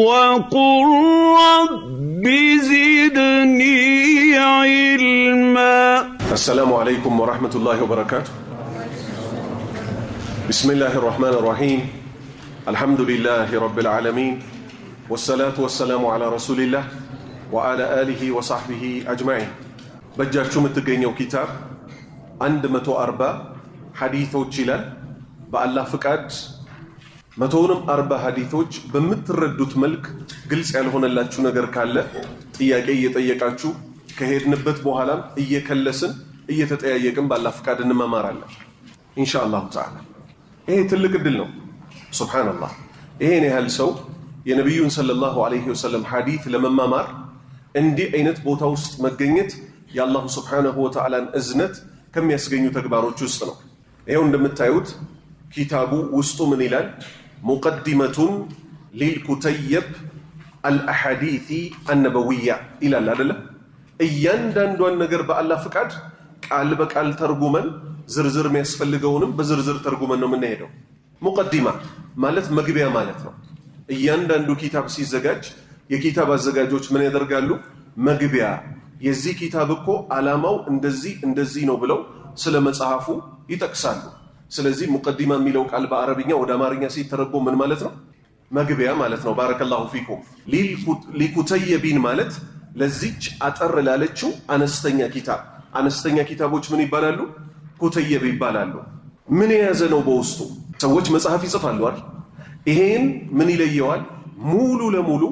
وقل رب زدني علما. السلام عليكم ورحمة الله وبركاته. بسم الله الرحمن الرحيم. الحمد لله رب العالمين، والصلاة والسلام على رسول الله وعلى آله وصحبه أجمعين. بجاكم التقينيو كتاب 140 حديثوች ይላል። በአላህ ፍቃድ 140 ሐዲሶች በምትረዱት መልክ ግልጽ ያልሆነላችሁ ነገር ካለ ጥያቄ እየጠየቃችሁ ከሄድንበት በኋላ እየከለስን እየተጠያየቅን በአላህ ፍቃድ እንመማራለን ኢንሻአላህ ተዓላ። ይሄ ትልቅ እድል ነው። ሱብሃንአላህ። ይሄን ያህል ሰው የነብዩን ሰለላሁ ዐለይሂ ወሰለም ሐዲስ ለመማማር እንዲህ አይነት ቦታ ውስጥ መገኘት የአላሁ ሱብሃነሁ ወተዓላን እዝነት ከሚያስገኙ ተግባሮች ውስጥ ነው። ይሄው እንደምታዩት ኪታቡ ውስጡ ምን ይላል? ሙቀዲመቱን ሊልኩተይብ አልአሐዲሲ አነበዊያ ይላል አይደለ? እያንዳንዷን ነገር በአላህ ፍቃድ ቃል በቃል ተርጉመን ዝርዝር የሚያስፈልገውንም በዝርዝር ተርጉመን ነው የምንሄደው። ሙቀዲማ ማለት መግቢያ ማለት ነው። እያንዳንዱ ኪታብ ሲዘጋጅ የኪታብ አዘጋጆች ምን ያደርጋሉ? መግቢያ፣ የዚህ ኪታብ እኮ ዓላማው እንደዚህ ነው ብለው ስለ መጽሐፉ ይጠቅሳሉ። ስለዚህ ሙቀዲማ የሚለው ቃል በአረብኛ ወደ አማርኛ ሲተረጎም ምን ማለት ነው? መግቢያ ማለት ነው። ባረከላሁ ፊኩም። ሊኩተይቢን ማለት ለዚች አጠር ላለችው አነስተኛ ኪታብ። አነስተኛ ኪታቦች ምን ይባላሉ? ኩተይብ ይባላሉ። ምን የያዘ ነው በውስጡ? ሰዎች መጽሐፍ ይጽፋሉ አይደል? ይሄን ምን ይለየዋል? ሙሉ ለሙሉ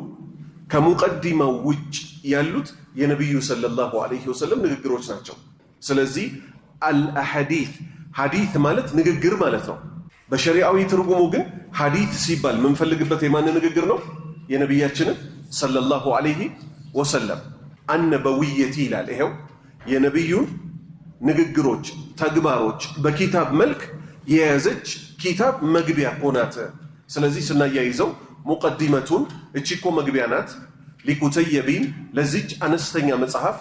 ከሙቀዲማው ውጭ ያሉት የነብዩ ሰለላሁ ዐለይሂ ወሰለም ንግግሮች ናቸው። ስለዚህ አልአሐዲስ ሐዲስ ማለት ንግግር ማለት ነው። በሸሪዓዊ ትርጉሙ ግን ሐዲስ ሲባል የምንፈልግበት የማን ንግግር ነው? የነብያችንን ሰለላሁ ዐለይሂ ወሰለም አነበዊየቲ ይላል። ይሄው የነብዩን ንግግሮች፣ ተግባሮች በኪታብ መልክ የያዘች ኪታብ መግቢያ ሆናት። ስለዚህ ስናያይዘው ሙቀዲመቱን እቺኮ መግቢያ ናት፣ ሊኩተይቢን ለዚች አነስተኛ መጽሐፍ፣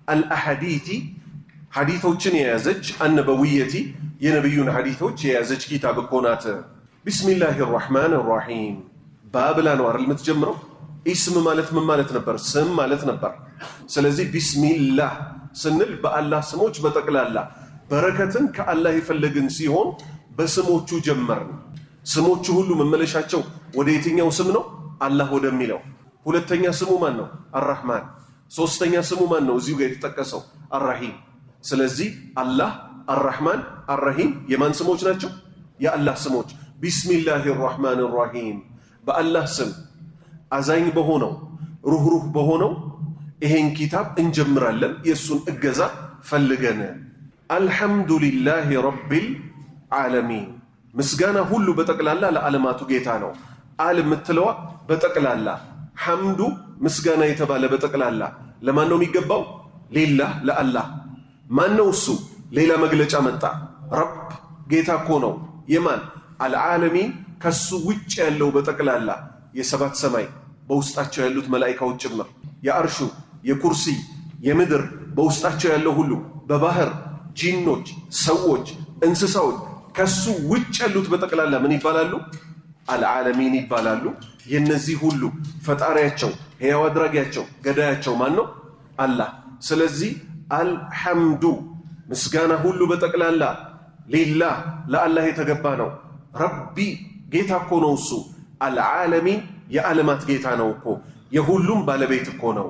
አልአሐዲሲ ሐዲሶችን የያዘች፣ አነበዊየቲ የነብዩን ሐዲሶች የያዘች ኪታብ እኮ ናት። ቢስሚላሂ ራህማን ራሂም ባብላ ነው አይደል የምትጀምረው? ኢስም ማለት ምን ማለት ነበር? ስም ማለት ነበር። ስለዚህ ቢስሚላህ ስንል በአላህ ስሞች በጠቅላላ በረከትን ከአላህ የፈለግን ሲሆን በስሞቹ ጀመርን። ስሞቹ ሁሉ መመለሻቸው ወደ የትኛው ስም ነው? አላህ ወደሚለው። ሁለተኛ ስሙ ማን ነው? አርራህማን። ሶስተኛ ስሙ ማን ነው? እዚሁ ጋር የተጠቀሰው አርራሂም። ስለዚህ አላህ፣ አርራህማን፣ አርራሂም የማን ስሞች ናቸው? የአላህ ስሞች። ቢስሚላሂ ራህማን ራሂም በአላህ ስም አዛኝ በሆነው ሩህሩህ በሆነው ይሄን ኪታብ እንጀምራለን የሱን እገዛ ፈልገን። አልሐምዱሊላሂ ረቢል ዓለሚን ምስጋና ሁሉ በጠቅላላ ለዓለማቱ ጌታ ነው። አል የምትለዋ በጠቅላላ ሐምዱ ምስጋና የተባለ በጠቅላላ ለማን ነው የሚገባው? ሊላህ ለአላህ። ማን ነው እሱ? ሌላ መግለጫ መጣ። ረብ ጌታ እኮ ነው። የማን? አልዓለሚን ከሱ ውጭ ያለው በጠቅላላ የሰባት ሰማይ በውስጣቸው ያሉት መላኢካዎች ጭምር፣ የአርሹ፣ የኩርሲ፣ የምድር በውስጣቸው ያለው ሁሉ፣ በባህር ጂኖች፣ ሰዎች፣ እንስሳዎች ከሱ ውጭ ያሉት በጠቅላላ ምን ይባላሉ? አልዓለሚን ይባላሉ። የነዚህ ሁሉ ፈጣሪያቸው፣ ሕያው አድራጊያቸው፣ ገዳያቸው ማን ነው? አላህ። ስለዚህ አልሐምዱ ምስጋና ሁሉ በጠቅላላ ሊላህ ለአላህ የተገባ ነው። ረቢ ጌታ እኮ ነው እሱ። አልዓለሚን የዓለማት ጌታ ነው እኮ፣ የሁሉም ባለቤት እኮ ነው።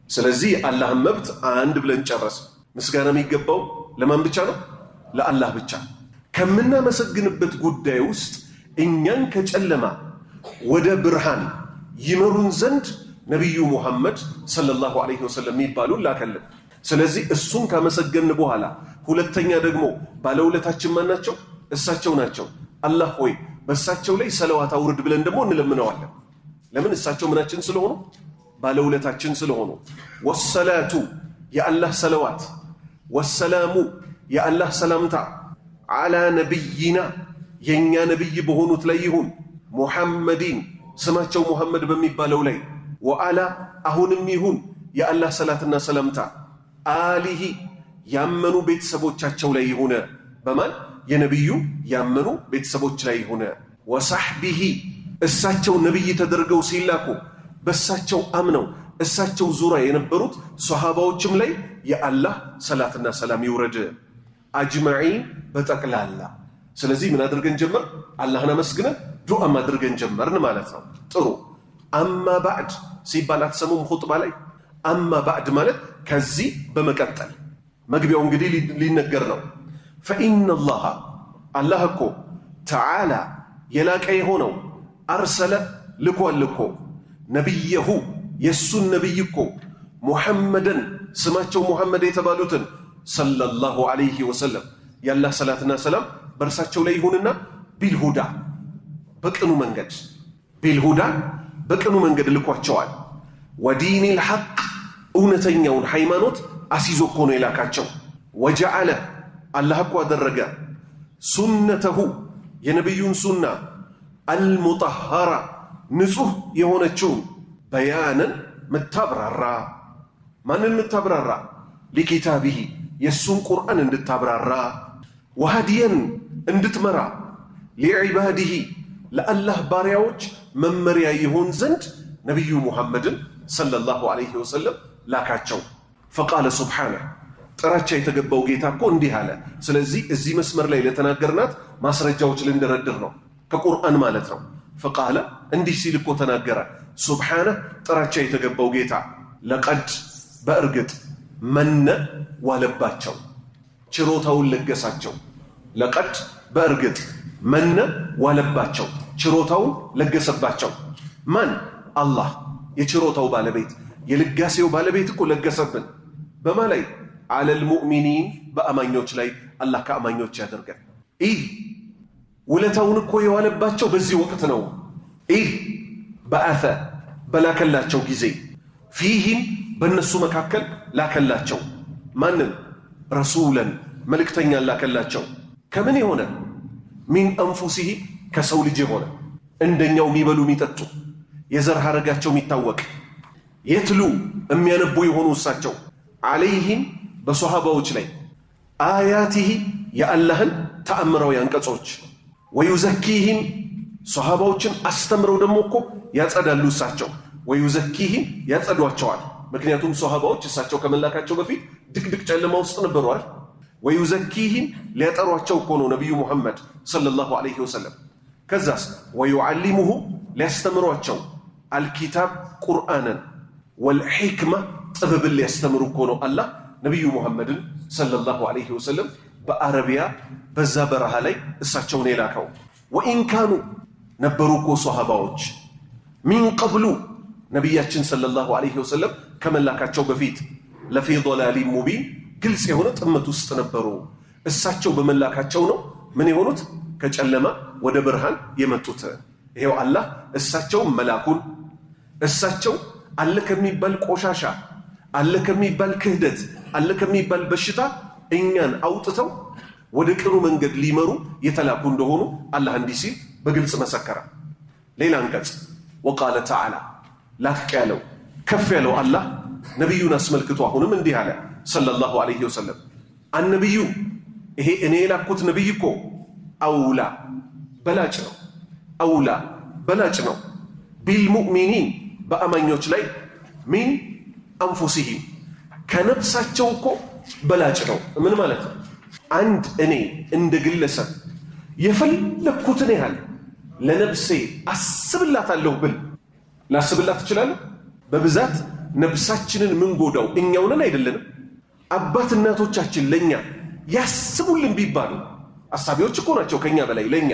ስለዚህ አላህን መብት አንድ ብለን ጨረስ። ምስጋና የሚገባው ለማን ብቻ ነው? ለአላህ ብቻ። ከምናመሰግንበት ጉዳይ ውስጥ እኛን ከጨለማ ወደ ብርሃን ይመሩን ዘንድ ነቢዩ ሙሐመድ ሰለላሁ ዐለይሂ ወሰለም የሚባሉ ላከልን። ስለዚህ እሱን ካመሰገንን በኋላ ሁለተኛ ደግሞ ባለውለታችን ማን ናቸው? እሳቸው ናቸው። አላህ ሆይ በእሳቸው ላይ ሰለዋት አውርድ ብለን ደግሞ እንለምነዋለን። ለምን? እሳቸው ምናችን ስለሆኑ፣ ባለውለታችን ስለሆኑ። ወሰላቱ የአላህ ሰለዋት፣ ወሰላሙ የአላህ ሰላምታ፣ ዓላ ነቢይና የእኛ ነቢይ በሆኑት ላይ ይሁን፣ ሙሐመዲን ስማቸው ሙሐመድ በሚባለው ላይ፣ ወዓላ አሁንም ይሁን የአላህ ሰላትና ሰላምታ፣ አሊሂ ያመኑ ቤተሰቦቻቸው ላይ ይሁን። በማን? የነቢዩ ያመኑ ቤተሰቦች ላይ ይሁን። ወሳሕቢሂ እሳቸው ነቢይ ተደርገው ሲላኩ በእሳቸው አምነው እሳቸው ዙሪያ የነበሩት ሷሃባዎችም ላይ የአላህ ሰላትና ሰላም ይውረድ አጅማዒን በጠቅላላ። ስለዚህ ምን አድርገን ጀመር? አላህን አመስግነን ዱዓም አድርገን ጀመርን ማለት ነው። ጥሩ። አማ ባዕድ ሲባል አትሰሙም? ኹጥባ ላይ አማ ባዕድ ማለት ከዚህ በመቀጠል መግቢያው እንግዲህ ሊነገር ነው። ፈኢነላህ አላህ እኮ ተዓላ የላቀ የሆነው አርሰለ ልኳል እኮ ነቢየሁ የእሱን ነቢይ እኮ ሙሐመደን ስማቸው ሙሐመድ የተባሉትን ሰለላሁ ዐለይሂ ወሰለም የአላህ ሰላትና ሰላም በእርሳቸው ላይ ይሁንና ቢልሁዳ በቅኑ መንገድ ቢልሁዳ በቅኑ መንገድ ልኳቸዋል። ወዲኒል ሐቅ እውነተኛውን ሃይማኖት አሲዞ እኮ ነው የላካቸው። ወጀዓለ አላህ እኮ አደረገ ሱነተሁ የነቢዩን ሱና አልሙጠሃራ ንጹሕ የሆነችውን በያንን ምታብራራ ማንን ምታብራራ? ሊኪታቢሂ የእሱን ቁርአን እንድታብራራ፣ ወሃዲየን እንድትመራ፣ ሊዕባዲሂ ለአላህ ባሪያዎች መመሪያ ይሆን ዘንድ ነቢዩ ሙሐመድን ሰለላሁ ዐለይሂ ወሰለም ላካቸው። ፈቃለ ሱብሓነህ ጥራቻ የተገባው ጌታ እኮ እንዲህ አለ። ስለዚህ እዚህ መስመር ላይ ለተናገርናት ማስረጃዎች ልንደረድር ነው፣ ከቁርአን ማለት ነው። ፈቃለ እንዲህ ሲል እኮ ተናገረ። ሱብሓነህ ጥራቻ የተገባው ጌታ ለቀድ በእርግጥ መነ ዋለባቸው፣ ችሮታውን ለገሳቸው። ለቀድ በእርግጥ መነ ዋለባቸው፣ ችሮታውን ለገሰባቸው። ማን? አላህ የችሮታው ባለቤት የልጋሴው ባለቤት እኮ ለገሰብን። በማ ላይ? አለል ሙእሚኒን በአማኞች ላይ። አላህ ከአማኞች ያደርገን። ኢዝ ውለታውን እኮ የዋለባቸው በዚህ ወቅት ነው። ኢዝ በአተ በላከላቸው ጊዜ ፊህም በእነሱ መካከል ላከላቸው። ማንን? ረሱለን መልእክተኛን ላከላቸው። ከምን የሆነ? ሚን አንፉሲሂ ከሰው ልጅ የሆነ እንደኛው የሚበሉ የሚጠጡ የዘር ሐረጋቸው የሚታወቅ የትሉ የሚያነቡ የሆኑ እሳቸው ዓለይህም በሶሃባዎች ላይ አያቲሂ የአላህን ተአምራዊ አንቀጾች ወዩዘኪህም ሶሃባዎችን አስተምረው ደግሞ እኮ ያጸዳሉ እሳቸው። ወዩዘኪህም ያጸዷቸዋል። ምክንያቱም ሶሃባዎች እሳቸው ከመላካቸው በፊት ድቅድቅ ጨለማ ውስጥ ነበሯል። ወዩዘኪህም ሊያጠሯቸው እኮ ነው ነቢዩ ሙሐመድ ሰለላሁ ዐለይሂ ወሰለም። ከዛስ ወዩዓሊሙሁ ሊያስተምሯቸው አልኪታብ ቁርአንን ወልሕክማ ጥበብን ሊያስተምሩ እኮ ነው አላህ ነቢዩ ሙሐመድን ሰለላሁ ዐለይሂ ወሰለም በአረቢያ በዛ በረሃ ላይ እሳቸውን የላከው። ወኢን ካኑ ነበሩ እኮ ሶሃባዎች ሚን ቀብሉ ነቢያችን ሰለላሁ ዐለይሂ ወሰለም ከመላካቸው በፊት ለፊ ዶላሊን ሙቢን ግልጽ የሆነ ጥመት ውስጥ ነበሩ። እሳቸው በመላካቸው ነው ምን የሆኑት? ከጨለማ ወደ ብርሃን የመጡት። ይሄው አላህ እሳቸው መላኩን እሳቸው አለ ከሚባል ቆሻሻ አለ ከሚባል ክህደት አለ ከሚባል በሽታ እኛን አውጥተው ወደ ቅኑ መንገድ ሊመሩ የተላኩ እንደሆኑ አላህ እንዲህ ሲል በግልጽ መሰከረ። ሌላ አንቀጽ ወቃለ ተዓላ ላቅ ያለው ከፍ ያለው አላህ ነቢዩን አስመልክቶ አሁንም እንዲህ አለ ሰለላሁ ዐለይሂ ወሰለም አንነቢዩ ይሄ እኔ የላኩት ነቢይ እኮ አውላ በላጭ ነው፣ አውላ በላጭ ነው ቢልሙእሚኒን በአማኞች ላይ ሚን አንፉሲሂም ከነፍሳቸው እኮ በላጭ ነው። ምን ማለት ነው? አንድ እኔ እንደ ግለሰብ የፈለግኩትን ያህል ለነፍሴ አስብላታለሁ ብል ላስብላት እችላለሁ? በብዛት ነፍሳችንን ምን ጎዳው እኛው ነን አይደለንም? አባት እናቶቻችን ለኛ ያስቡልን ቢባሉ አሳቢዎች እኮ ናቸው ከኛ በላይ ለኛ።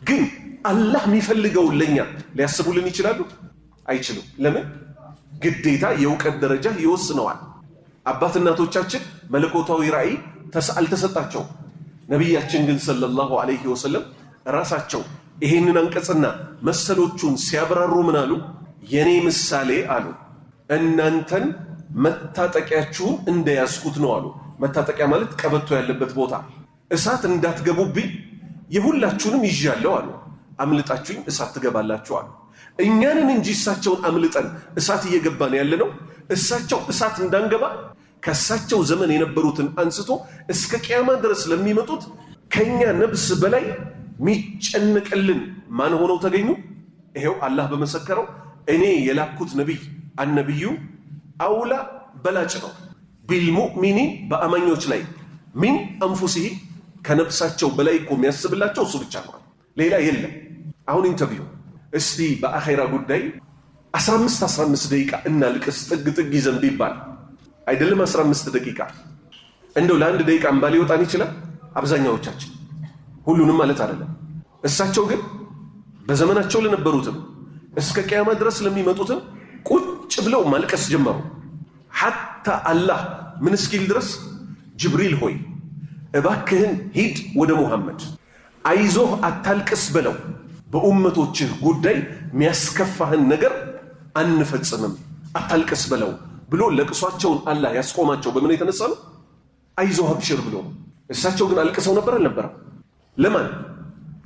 ግን አላህ የሚፈልገውን ለኛ ሊያስቡልን ይችላሉ? አይችሉም። ለምን? ግዴታ የእውቀት ደረጃ ይወስነዋል። አባት እናቶቻችን መለኮታዊ ራእይ አልተሰጣቸው። ነቢያችን ግን ሰለላሁ ዐለይሂ ወሰለም ራሳቸው ይሄንን አንቀጽና መሰሎቹን ሲያብራሩ ምን አሉ? የኔ ምሳሌ አሉ እናንተን መታጠቂያችሁን እንደያዝኩት ነው አሉ። መታጠቂያ ማለት ቀበቶ ያለበት ቦታ። እሳት እንዳትገቡብኝ የሁላችሁንም ይዣለሁ አሉ። አምልጣችሁኝ እሳት ትገባላችሁ አሉ። እኛንን እንጂ እሳቸውን አምልጠን እሳት እየገባን ያለ ነው። እሳቸው እሳት እንዳንገባ ከእሳቸው ዘመን የነበሩትን አንስቶ እስከ ቂያማ ድረስ ለሚመጡት ከኛ ነብስ በላይ ሚጨንቅልን ማን ሆነው ተገኙ? ይሄው አላህ በመሰከረው እኔ የላኩት ነቢይ አነቢዩ አውላ በላጭ ነው ቢልሙእሚኒን በአማኞች ላይ ሚን አንፉሲሂ ከነፍሳቸው በላይ እኮ የሚያስብላቸው እሱ ብቻ ነው፣ ሌላ የለም። አሁን ኢንተርቪው እስቲ በአኼራ ጉዳይ 15 ደቂቃ እናልቅስ ጥግ ይዘን ቢባል አይደለም 15 ደቂቃ እንደው ለአንድ ደቂቃ እንባ ሊወጣን ይችላል አብዛኛዎቻችን፣ ሁሉንም ማለት አይደለም። እሳቸው ግን በዘመናቸው ለነበሩትም እስከ ቂያማ ድረስ ለሚመጡትም ቁጭ ብለው ማልቀስ ጀመሩ። ሐታ አላህ ምን እስኪል ድረስ ጅብሪል ሆይ እባክህን ሂድ ወደ ሙሐመድ አይዞህ አታልቅስ በለው፣ በኡመቶችህ ጉዳይ የሚያስከፋህን ነገር አንፈጽምም አታልቅስ በለው ብሎ ለቅሷቸውን አላህ ያስቆማቸው በምን የተነሳ ነው? አይዞህ አብሽር ብሎ። እሳቸው ግን አልቅሰው ነበር አልነበረም? ለማን?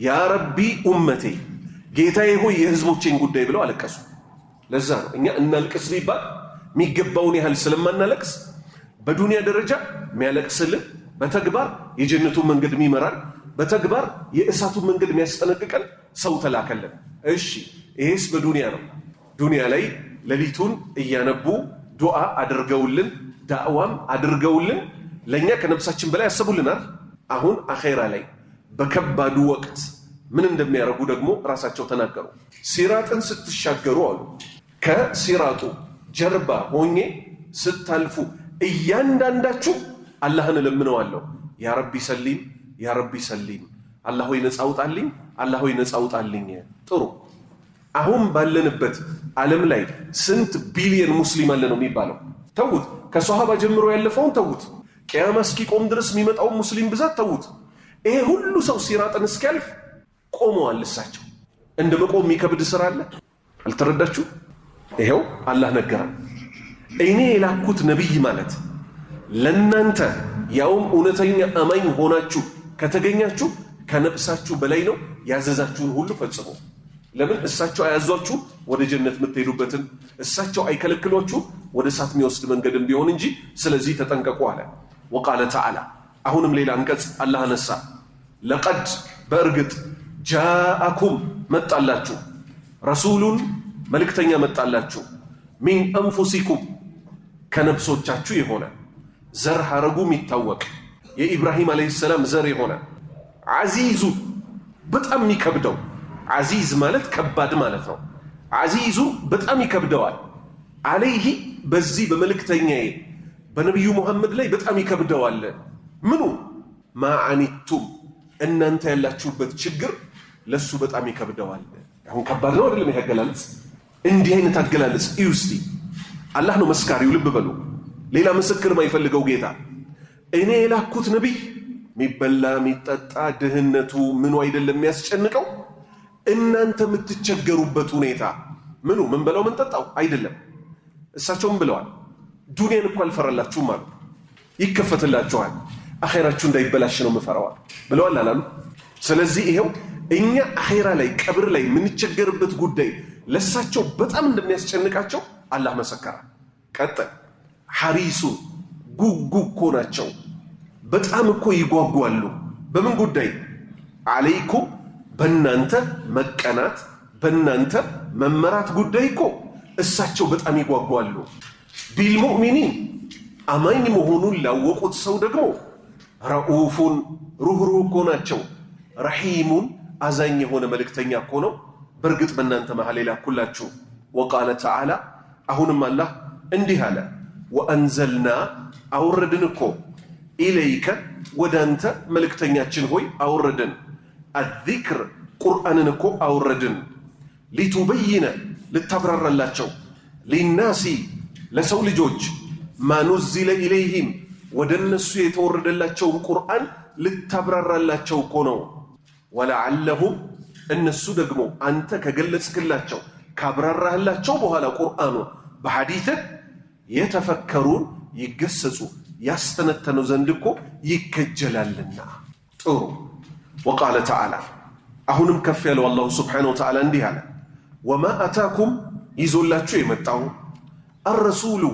ያ ረቢ ኡመቴ ጌታዬ ሆይ የህዝቦቼን ጉዳይ ብለው አለቀሱ። ለዛ ነው እኛ እናልቅስ ቢባል የሚገባውን ያህል ስለማናለቅስ በዱንያ ደረጃ የሚያለቅስልን በተግባር የጀነቱን መንገድ የሚመራን በተግባር የእሳቱን መንገድ የሚያስጠነቅቀን ሰው ተላከልን። እሺ ይሄስ በዱንያ ነው። ዱንያ ላይ ሌሊቱን እያነቡ ዱዓ አድርገውልን ዳዕዋም አድርገውልን ለኛ ከነፍሳችን በላይ ያሰቡልናል። አሁን አኼራ ላይ በከባዱ ወቅት ምን እንደሚያደርጉ ደግሞ ራሳቸው ተናገሩ። ሲራጥን ስትሻገሩ አሉ ከሲራጡ ጀርባ ሆኜ ስታልፉ እያንዳንዳችሁ አላህን እለምነዋለሁ፣ ያ ረቢ ሰሊም ያ ረቢ ሰሊም፣ አላህ ሆይ ነፃ አውጣልኝ፣ አላህ ሆይ ነፃ አውጣልኝ። ጥሩ አሁን ባለንበት ዓለም ላይ ስንት ቢሊየን ሙስሊም አለ ነው የሚባለው? ተውት። ከሷሃባ ጀምሮ ያለፈውን ተውት። ቂያማ እስኪቆም ድረስ የሚመጣውን ሙስሊም ብዛት ተውት። ይሄ ሁሉ ሰው ሲራጥን እስኪያልፍ ቆመዋል። እሳቸው እንደ መቆም የሚከብድ ስራ አለ? አልተረዳችሁ? ይሄው አላህ ነገረን። እኔ የላኩት ነቢይ ማለት ለናንተ ያውም እውነተኛ አማኝ ሆናችሁ ከተገኛችሁ ከነፍሳችሁ በላይ ነው። ያዘዛችሁን ሁሉ ፈጽሙ። ለምን? እሳቸው አያዟችሁ ወደ ጀነት የምትሄዱበትን፣ እሳቸው አይከለክሏችሁ ወደ እሳት የሚወስድ መንገድም ቢሆን እንጂ። ስለዚህ ተጠንቀቁ አለ። ወቃለ ተዓላ አሁንም ሌላ አንቀጽ አላህ አነሳ። ለቀድ በእርግጥ ጃአኩም መጣላችሁ፣ ረሱሉን መልእክተኛ መጣላችሁ፣ ሚን አንፉሲኩም ከነፍሶቻችሁ የሆነ ዘር ሐረጉ የሚታወቅ የኢብራሂም ዓለይሂ ሰላም ዘር የሆነ ዓዚዙ በጣም የሚከብደው። ዓዚዝ ማለት ከባድ ማለት ነው። ዓዚዙ በጣም ይከብደዋል። ዓለይሂ በዚህ በመልእክተኛዬ በነቢዩ ሙሐመድ ላይ በጣም ይከብደዋል። ምኑ? ማዓኒቱም እናንተ ያላችሁበት ችግር ለሱ በጣም ይከብደዋል። አሁን ከባድ ነው አይደለም? ይሄ አገላለጽ እንዲህ አይነት አገላለጽ እዩ እስቲ። አላህ ነው መስካሪው፣ ልብ በሉ። ሌላ ምስክር ማይፈልገው ጌታ። እኔ የላኩት ነቢይ የሚበላ የሚጠጣ ድህነቱ ምኑ አይደለም የሚያስጨንቀው፣ እናንተ የምትቸገሩበት ሁኔታ ምኑ? ምን በለው ምን ጠጣው አይደለም። እሳቸውም ብለዋል ዱንያን እኮ አልፈራላችሁም አሉ። ይከፈትላችኋል፣ አኼራችሁ እንዳይበላሽ ነው የምፈራዋል ብለዋል አላሉ? ስለዚህ ይሄው እኛ አኼራ ላይ ቀብር ላይ የምንቸገርበት ጉዳይ ለእሳቸው በጣም እንደሚያስጨንቃቸው አላህ መሰከረ። ቀጠል ሐሪሱን ጉጉ እኮ ናቸው። በጣም እኮ ይጓጓሉ። በምን ጉዳይ? አለይኩም በእናንተ መቀናት በእናንተ መመራት ጉዳይ እኮ እሳቸው በጣም ይጓጓሉ። ቢልሙእሚኒን አማኝ መሆኑን ላወቁት ሰው ደግሞ ረኡፉን ሩህሩህ እኮ ናቸው። ረሒሙን አዛኝ የሆነ መልእክተኛ እኮ ነው በእርግጥ በእናንተ መሃል የላኩላችሁ። ወቃለ ተዓላ አሁንም አላህ እንዲህ አለ፣ ወአንዘልና አውረድን እኮ ኢለይከ ወደ አንተ መልእክተኛችን ሆይ አውረድን፣ አዚክር ቁርአንን እኮ አውረድን፣ ሊቱበይነ ልታብራራላቸው፣ ሊናሲ ለሰው ልጆች፣ ማኑዚለ ኢለይሂም ወደ እነሱ የተወረደላቸውን ቁርአን ልታብራራላቸው እኮ ነው። ወለዓለሁም እነሱ ደግሞ አንተ ከገለጽክላቸው ካብራራህላቸው በኋላ ቁርአኑ በሐዲትህ የተፈከሩን ይገሰጹ ያስተነተኑ ዘንድ እኮ ይከጀላልና። ጥሩ። ወቃለ ተዓላ አሁንም ከፍ ያለው አላሁ ስብሓነሁ ወተዓላ እንዲህ አለ፣ ወማ አታኩም ይዞላችሁ የመጣው አረሱሉ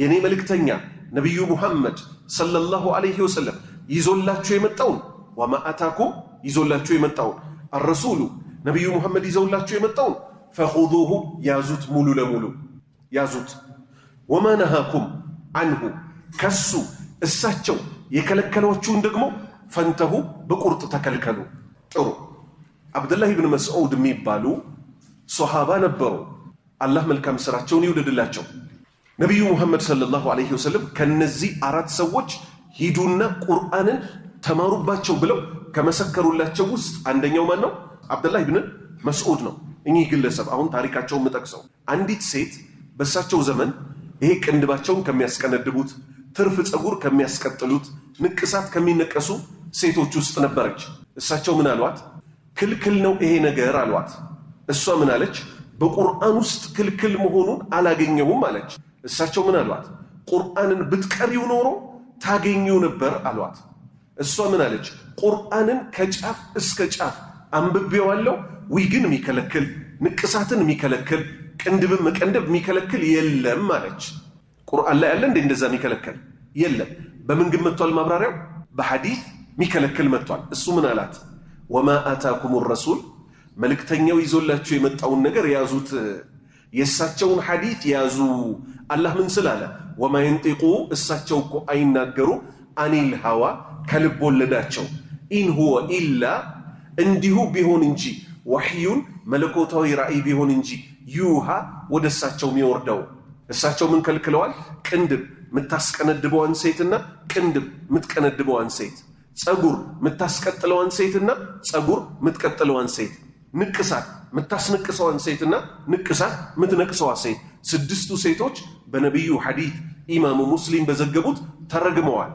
የኔ መልእክተኛ ነቢዩ ሙሐመድ ሰለላሁ ዐለይሂ ወሰለም ይዞላችሁ የመጣውን ወማ አታኩም ይዞላችሁ የመጣውን አረሱሉ ነቢዩ ሙሐመድ ይዘውላችሁ የመጣውን ፈኹዙሁ ያዙት፣ ሙሉ ለሙሉ ያዙት። ወማ ነሃኩም አንሁ ከሱ እሳቸው የከለከሏችሁን ደግሞ ፈንተሁ በቁርጥ ተከልከሉ። ጥሩ። አብዱላህ ብን መስዑድ የሚባሉ ሶሃባ ነበሩ። አላህ መልካም ስራቸውን ይውደድላቸው። ነቢዩ ሙሐመድ ሰለላሁ ዐለይሂ ወሰለም ከነዚህ 4 ሰዎች ሂዱና ቁርአንን ተማሩባቸው ብለው ከመሰከሩላቸው ውስጥ አንደኛው ማን ነው? አብዱላህ ብን መስዑድ ነው። እኚህ ግለሰብ አሁን ታሪካቸውን የምጠቅሰው አንዲት ሴት በእሳቸው ዘመን ይሄ ቅንድባቸውን ከሚያስቀነድቡት፣ ትርፍ ፀጉር ከሚያስቀጥሉት፣ ንቅሳት ከሚነቀሱ ሴቶች ውስጥ ነበረች። እሳቸው ምን አሏት? ክልክል ነው ይሄ ነገር አሏት። እሷ ምን አለች? በቁርአን ውስጥ ክልክል መሆኑን አላገኘሁም አለች። እሳቸው ምን አሏት? ቁርአንን ብትቀሪው ኖሮ ታገኙ ነበር አሏት። እሷ ምን አለች? ቁርአንን ከጫፍ እስከ ጫፍ አንብቤዋለሁ፣ ዊግን የሚከለክል ንቅሳትን የሚከለክል ቅንድብን መቀንደብ የሚከለክል የለም አለች። ቁርአን ላይ ያለ እንደዛ የሚከለክል የለም። በምን ግን መጥቷል ማብራሪያው? በሐዲስ የሚከለክል መጥቷል። እሱ ምን አላት? ወማ አታኩም ረሱል መልእክተኛው ይዞላችሁ የመጣውን ነገር ያዙት፣ የእሳቸውን ሐዲስ ያዙ። አላህ ምን ስላለ? ወማ የንጢቁ እሳቸው እኮ አይናገሩ አኒል ሀዋ ከልብ ወለዳቸው፣ ኢን ሁወ ኢላ እንዲሁ ቢሆን እንጂ ወሕዩን መለኮታዊ ራእይ ቢሆን እንጂ ዩሃ ወደ እሳቸው የሚወርደው። እሳቸው ምን ከልክለዋል? ቅንድብ የምታስቀነድበዋን ሴትና ቅንድብ የምትቀነድበዋን ሴት፣ ፀጉር የምታስቀጥለዋን ሴትና ፀጉር የምትቀጥለዋን ሴት፣ ንቅሳት የምታስነቅሰዋን ሴትና ንቅሳት የምትነቅሰዋ ሴት፣ 6ቱ ሴቶች በነቢዩ ሐዲት ኢማሙ ሙስሊም በዘገቡት ተረግመዋል።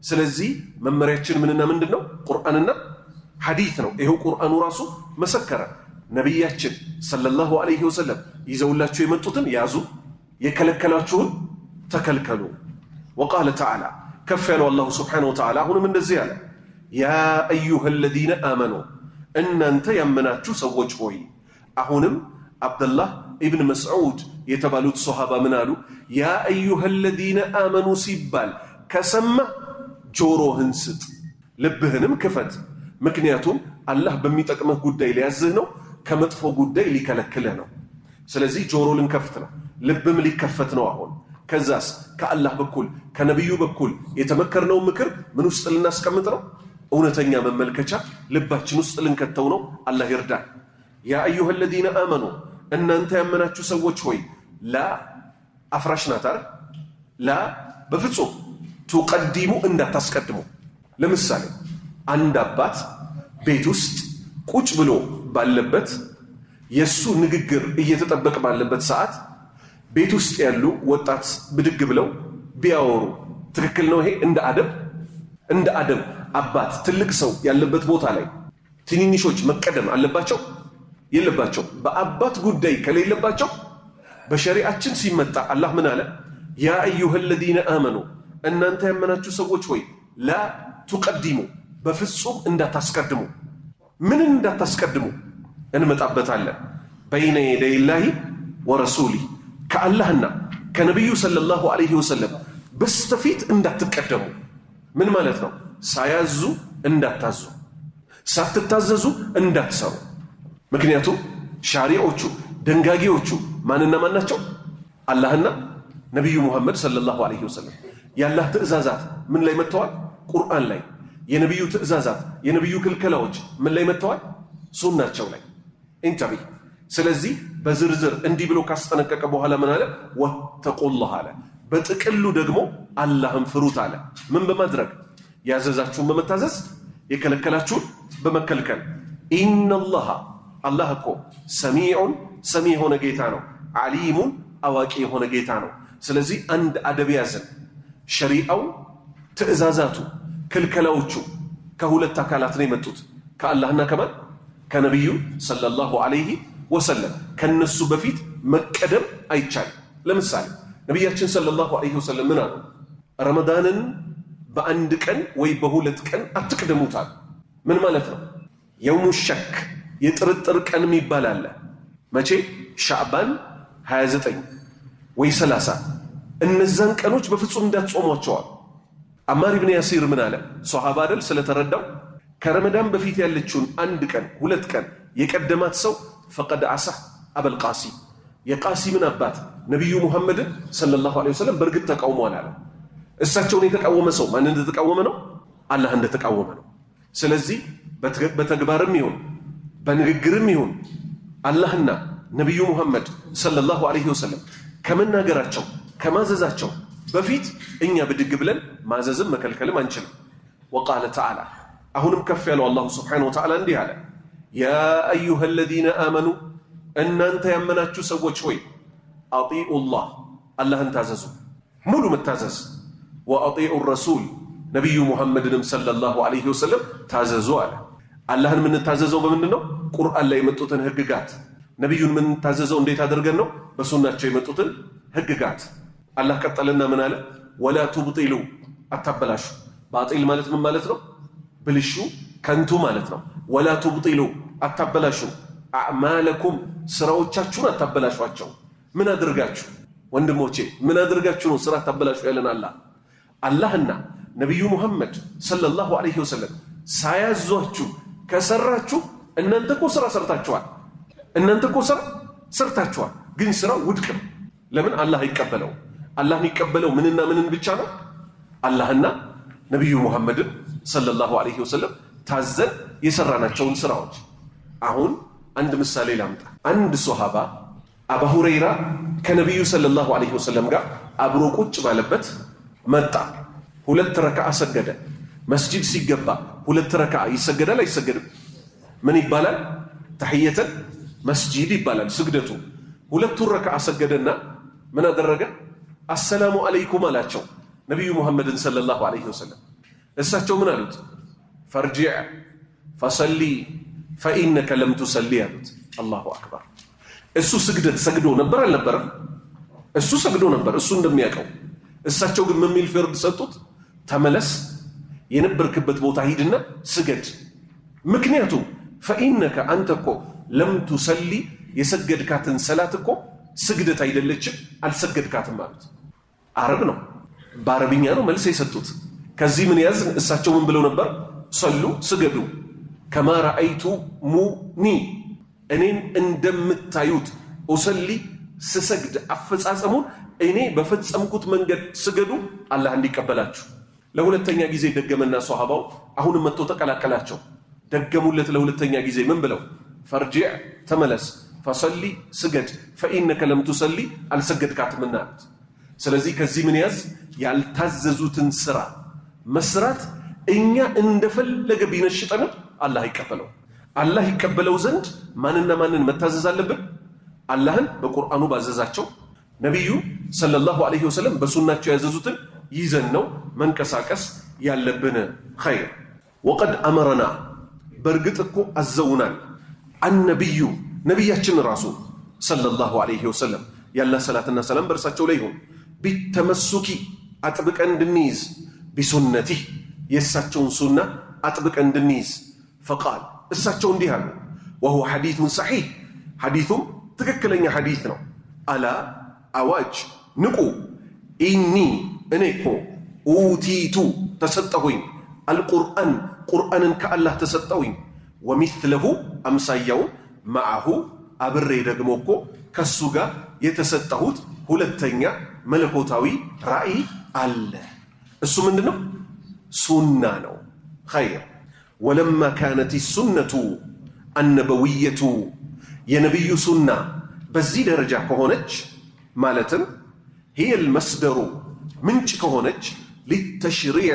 ስለዚህ መመሪያችን ምንና ምንድን ነው? ቁርአንና ሐዲት ነው። ይሄው ቁርአኑ ራሱ መሰከረ። ነቢያችን ሰለላሁ ዐለይሂ ወሰለም ይዘውላችሁ የመጡትን ያዙ፣ የከለከላችሁን ተከልከሉ። ወቃለ ተዓላ ከፍ ያለው አላሁ ስብሓነሁ ወተዓላ አሁንም እንደዚህ ያለ፣ ያ አዩሃ አለዚነ አመኑ እናንተ ያመናችሁ ሰዎች ሆይ። አሁንም አብደላህ ኢብን መስዑድ የተባሉት ሶሃባ ምን አሉ? ያ አዩሃ አለዚነ አመኑ ሲባል ከሰማ ጆሮህን ስጥ፣ ልብህንም ክፈት። ምክንያቱም አላህ በሚጠቅመህ ጉዳይ ሊያዝህ ነው፣ ከመጥፎ ጉዳይ ሊከለክልህ ነው። ስለዚህ ጆሮ ልንከፍት ነው፣ ልብም ሊከፈት ነው። አሁን ከዛስ ከአላህ በኩል ከነቢዩ በኩል የተመከርነው ምክር ምን ውስጥ ልናስቀምጥ ነው? እውነተኛ መመልከቻ ልባችን ውስጥ ልንከተው ነው። አላህ ይርዳል። ያ አዩሃ አለዚነ አመኑ እናንተ ያመናችሁ ሰዎች ሆይ። ላ አፍራሽ ናት አይደል? ላ በፍጹም ቱቀዲሙ እንዳታስቀድሙ። ለምሳሌ አንድ አባት ቤት ውስጥ ቁጭ ብሎ ባለበት የሱ ንግግር እየተጠበቀ ባለበት ሰዓት ቤት ውስጥ ያሉ ወጣት ብድግ ብለው ቢያወሩ ትክክል ነው? ይሄ እንደ አደብ አባት ትልቅ ሰው ያለበት ቦታ ላይ ትንንሾች መቀደም አለባቸው የለባቸው? በአባት ጉዳይ ከሌለባቸው በሸሪዓችን ሲመጣ አላህ ምን አለ? ያ አዩሃ አለዚነ አመኑ እናንተ ያመናችሁ ሰዎች ሆይ ላ ቱቀዲሙ በፍጹም እንዳታስቀድሙ። ምንን እንዳታስቀድሙ እንመጣበታለን። በይነ የደይላሂ ወረሱሊ ከአላህና ከነቢዩ ሰለላሁ ዐለይሂ ወሰለም በስተፊት እንዳትቀደሙ። ምን ማለት ነው? ሳያዙ እንዳታዙ፣ ሳትታዘዙ እንዳትሰሩ። ምክንያቱም ሻሪዖቹ ደንጋጊዎቹ ማንና ማን ናቸው? አላህና ነቢዩ ሙሐመድ ሰለላሁ ዐለይሂ ወሰለም። የአላህ ትእዛዛት ምን ላይ መጥተዋል? ቁርአን ላይ። የነቢዩ ትእዛዛት የነቢዩ ክልከላዎች ምን ላይ መጥተዋል? ሱናቸው ላይ። ኢንተቢ ስለዚህ በዝርዝር እንዲህ ብሎ ካስጠነቀቀ በኋላ ምን አለ? ወተቁላህ አለ። በጥቅሉ ደግሞ አላህን ፍሩት አለ። ምን በማድረግ? ያዘዛችሁን በመታዘዝ የከለከላችሁን በመከልከል። ኢነላሃ አላህ እኮ ሰሚዑን ሰሚ የሆነ ጌታ ነው፣ ዓሊሙን አዋቂ የሆነ ጌታ ነው። ስለዚህ አንድ አደብ ያዘን። ሸሪዓው ትእዛዛቱ ክልከላዎቹ ከሁለት አካላት ነው የመጡት፣ ከአላህና ከማን? ከነቢዩ ሰለላሁ ዐለይሂ ወሰለም። ከነሱ በፊት መቀደም አይቻልም። ለምሳሌ ነቢያችን ሰለላሁ ዐለይሂ ወሰለም ምን አሉ? ረመዳንን በአንድ ቀን ወይ በሁለት ቀን አትቅደሙታል። ምን ማለት ነው? የውሙ ሸክ የጥርጥር ቀን የሚባል አለ። መቼ? ሻዕባን 29 ወይ 30። እነዛን ቀኖች በፍጹም እንዳትጾሟቸዋል። አማር ኢብን ያሲር ምን አለ? ሶሃባ አይደል? ስለተረዳው ከረመዳን በፊት ያለችውን አንድ ቀን ሁለት ቀን የቀደማት ሰው ፈቀድ አሳ አበል ቃሲም የቃሲምን አባት ነቢዩ ሙሐመድን ሰለላሁ ዐለይሂ ወሰለም በእርግጥ ተቃውሟል አለ። እሳቸውን የተቃወመ ሰው ማን እንደተቃወመ ነው? አላህ እንደተቃወመ ነው። ስለዚህ በተግባርም ይሁን በንግግርም ይሁን አላህና ነቢዩ ሙሐመድ ሰለላሁ ዐለይሂ ወሰለም ከመናገራቸው ከማዘዛቸው በፊት እኛ ብድግ ብለን ማዘዝም መከልከልም አንችልም። ወቃለ ተዓላ አሁንም ከፍ ያለው አላሁ ስብሓነሁ ወተዓላ እንዲህ አለ፣ ያ አዩሃ አለዚነ አመኑ እናንተ ያመናችሁ ሰዎች ሆይ አጢኡላህ አላህን ታዘዙ፣ ሙሉ መታዘዝ። ወአጢኡ ረሱል ነቢዩ ሙሐመድንም ሰለላሁ ዐለይሂ ወሰለም ታዘዙ አለ። አላህን የምንታዘዘው በምንድን ነው? ቁርአን ላይ የመጡትን ህግጋት። ነቢዩን የምንታዘዘው እንዴት አድርገን ነው? በሱናቸው የመጡትን ህግጋት። አላህ ቀጠልና ምን አለ? ወላ ቱብጢሉ አታበላሹ። ባጢል ማለት ምን ማለት ነው? ብልሹ ከንቱ ማለት ነው። ወላ ቱብጢሉ አታበላሹ፣ አዕማለኩም ስራዎቻችሁን አታበላሿቸው። ምን አድርጋችሁ ወንድሞቼ፣ ምን አድርጋችሁ ነው ስራ አታበላሹ ያለን? አላህና ነቢዩ ሙሐመድ ሰለላሁ ዐለይሂ ወሰለም ሳያዟችሁ ከሰራችሁ እናንተ እኮ ስራ ሰርታችኋል። እናንተ እኮ ስራ ሰርታችኋል፣ ግን ስራው ውድቅ ነው። ለምን? አላህ አይቀበለው። አላህ የሚቀበለው ምንና ምንን ብቻ ነው? አላህና ነቢዩ ሙሐመድን ሰለላሁ ዐለይሂ ወሰለም ታዘን የሰራናቸውን ስራዎች። አሁን አንድ ምሳሌ ላምጣ። አንድ ሶሃባ አቡ ሁረይራ ከነቢዩ ሰለላሁ ዐለይሂ ወሰለም ጋር አብሮ ቁጭ ባለበት መጣ። 2 ረክዓ ሰገደ። መስጂድ ሲገባ 2 ረክዓ ይሰገዳል አይሰገድም? ምን ይባላል? ተሕየተል መስጂድ ይባላል ስግደቱ። 2 ረክዓ ሰገደና ምን አደረገ? አሰላሙ አለይኩም አላቸው ነቢዩ ሙሐመድን ሰለላሁ ዐለይሂ ወሰለም። እሳቸው ምን አሉት? ፈርጂዕ ፈሰሊ ፈኢነከ ለም ቱሰሊ አሉት። አላሁ አክበር። እሱ ስግደት ሰግዶ ነበር አልነበረም? እሱ ሰግዶ ነበር፣ እሱ እንደሚያውቀው። እሳቸው ግን ምን የሚል ፍርድ ሰጡት? ተመለስ፣ የነበርክበት ቦታ ሂድና ስገድ። ምክንያቱም ፈኢነከ አንተ እኮ ለም ቱሰሊ የሰገድካትን ሰላት እኮ ስግደት አይደለችም፣ አልሰገድካትም አሉት። አረብ ነው፣ በአረብኛ ነው መልስ የሰጡት። ከዚህ ምን ያዝ? እሳቸው ምን ብለው ነበር? ሰሉ ስገዱ፣ ከማ ረአይቱ ሙኒ እኔን እንደምታዩት፣ ኡሰሊ ስሰግድ አፈጻጸሙን እኔ በፈጸምኩት መንገድ ስገዱ አላህ እንዲቀበላችሁ። ለሁለተኛ ጊዜ ደገመና ሷሃባው አሁንም መጥቶ ተቀላቀላቸው። ደገሙለት ለሁለተኛ ጊዜ ምን ብለው? ፈርጂዕ ተመለስ፣ ፈሰሊ ስገድ፣ ፈኢነከ ለም ቱሰሊ አልሰገድካትምና አሉት። ስለዚህ ከዚህ ምን ያዝ? ያልታዘዙትን ስራ መስራት እኛ እንደፈለገ ቢነሽጠንም አላህ ይቀበለው። አላህ ይቀበለው ዘንድ ማንና ማንን መታዘዝ አለብን? አላህን በቁርአኑ ባዘዛቸው፣ ነቢዩ ሰለላሁ ዐለይሂ ወሰለም በሱናቸው ያዘዙትን ይዘን ነው መንቀሳቀስ ያለብን። ኸይር ወቀድ አመረና በእርግጥ እኮ አዘውናል። አነቢዩ ነቢያችን ራሱ ሰለላሁ ዐለይሂ ወሰለም ያላ ሰላትና ሰላም በእርሳቸው ላይ ይሁን፣ ቢተመሱኪ አጥብቀን እንድንይዝ፣ ቢሱነቲህ የእሳቸውን ሱና አጥብቀን እንድንይዝ። ፈቃል እሳቸው እንዲህ አሉ፣ ወሁወ ሐዲቱን ሰሒህ ሐዲቱም ትክክለኛ ሐዲት ነው። አላ አዋጅ ንቁ፣ ኢኒ እኔ እኮ ኡቲቱ ተሰጠሁኝ፣ አልቁርአን ቁርአንን ከአላህ ተሰጠሁኝ፣ ወሚስለሁ አምሳያውን መዓሁ አብሬ ደግሞ እኮ ከሱ ጋር የተሰጠሁት ሁለተኛ መለኮታዊ ራእይ አለ። እሱ ምንድን ነው? ሱና ነው። ኸይር ወለማ ካነት ሱነቱ አነበውየቱ የነቢዩ ሱና በዚህ ደረጃ ከሆነች ማለትም ሂየል መስደሩ ምንጭ ከሆነች ሊተሽሪዕ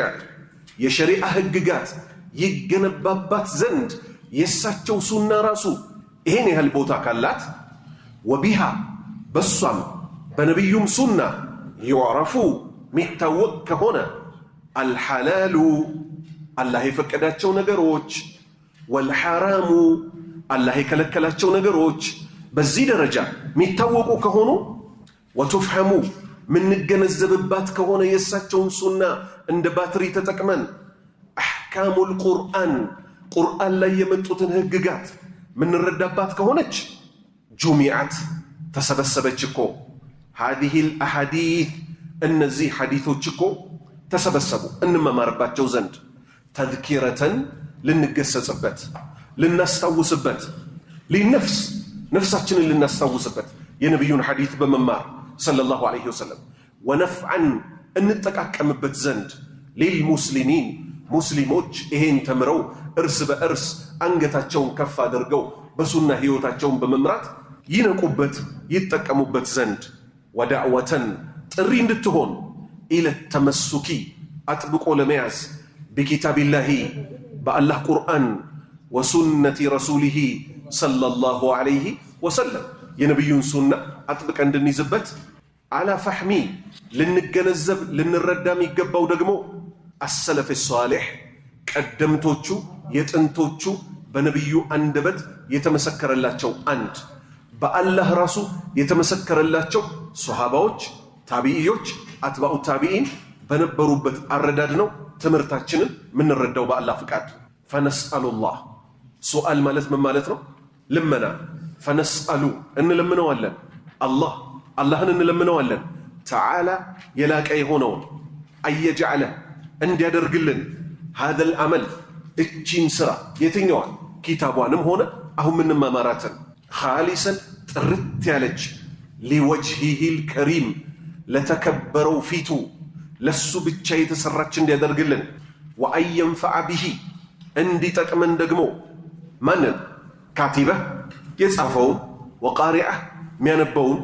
የሸሪዓ ህግጋት ይገነባባት ዘንድ የእሳቸው ሱና ራሱ ይሄን ያህል ቦታ ካላት፣ ወቢሃ በሷም በነቢዩም ሱና ይዕረፉ ሚታወቅ ከሆነ አልሐላሉ አላህ የፈቀዳቸው ነገሮች፣ ወልሐራሙ አላህ የከለከላቸው ነገሮች በዚህ ደረጃ የሚታወቁ ከሆኑ፣ ወቱፍሐሙ ምንገነዘብባት ከሆነ የእሳቸውን ሱና እንደ ባትሪ ተጠቅመን አሕካሙል ቁርአን ቁርአን ላይ የመጡትን ህግጋት ምንረዳባት ከሆነች፣ ጁሚዓት ተሰበሰበች እኮ ሃዚሂል አሐዲት እነዚህ ሐዲቶች እኮ ተሰበሰቡ እንመማርባቸው ዘንድ፣ ተዝኪረተን ልንገሰጽበት ልናስታውስበት፣ ሊነፍስ ነፍሳችንን ልናስታውስበት የነቢዩን ሐዲት በመማር ሰለላሁ ዐለይሂ ወሰለም ወነፍዐን እንጠቃቀምበት ዘንድ ሊልሙስሊሚን ሙስሊሞች ይሄን ተምረው እርስ በእርስ አንገታቸውን ከፍ አድርገው በሱና ህይወታቸውን በመምራት ይነቁበት ይጠቀሙበት ዘንድ ወዳዕወተን ጥሪ እንድትሆን ኢለ ተመሱኪ አጥብቆ ለመያዝ ቢኪታቢላሂ በአላህ ቁርአን ወሱነቲ ረሱሊሂ ሰለላሁ ዐለይሂ ወሰለም የነቢዩን ሱና አጥብቀ እንድንይዝበት አላ ፈሕሚ ልንገነዘብ ልንረዳ የሚገባው ደግሞ አሰለፍ ሷሊሕ ቀደምቶቹ የጥንቶቹ በነቢዩ አንደበት የተመሰከረላቸው አንድ በአላህ ራሱ የተመሰከረላቸው ሶሃባዎች ታቢዒዎች አትባኡ ታቢዒን በነበሩበት አረዳድ ነው ትምህርታችንን ምንረዳው በአላህ ፍቃድ ፈነስአሉላህ ሱአል ማለት ምን ማለት ነው ልመና ፈነስአሉ እንለምነዋለን አላህን እንለምነዋለን ተዓላ የላቀ የሆነውን አየጀዕለ እንዲያደርግልን ሃዘል አመል እቺን ስራ የትኛዋን ኪታቧንም ሆነ አሁን ምንማማራትን ኻሊሰን ጥርት ያለች ሊወጅሂሂል ከሪም ለተከበረው ፊቱ ለሱ ብቻ የተሰራች እንዲያደርግልን ወአየንፈዐ ቢሂ እንዲጠቅመን ደግሞ ማንን ካቲበህ የጻፈውን ወቃሪዐህ የሚያነበውን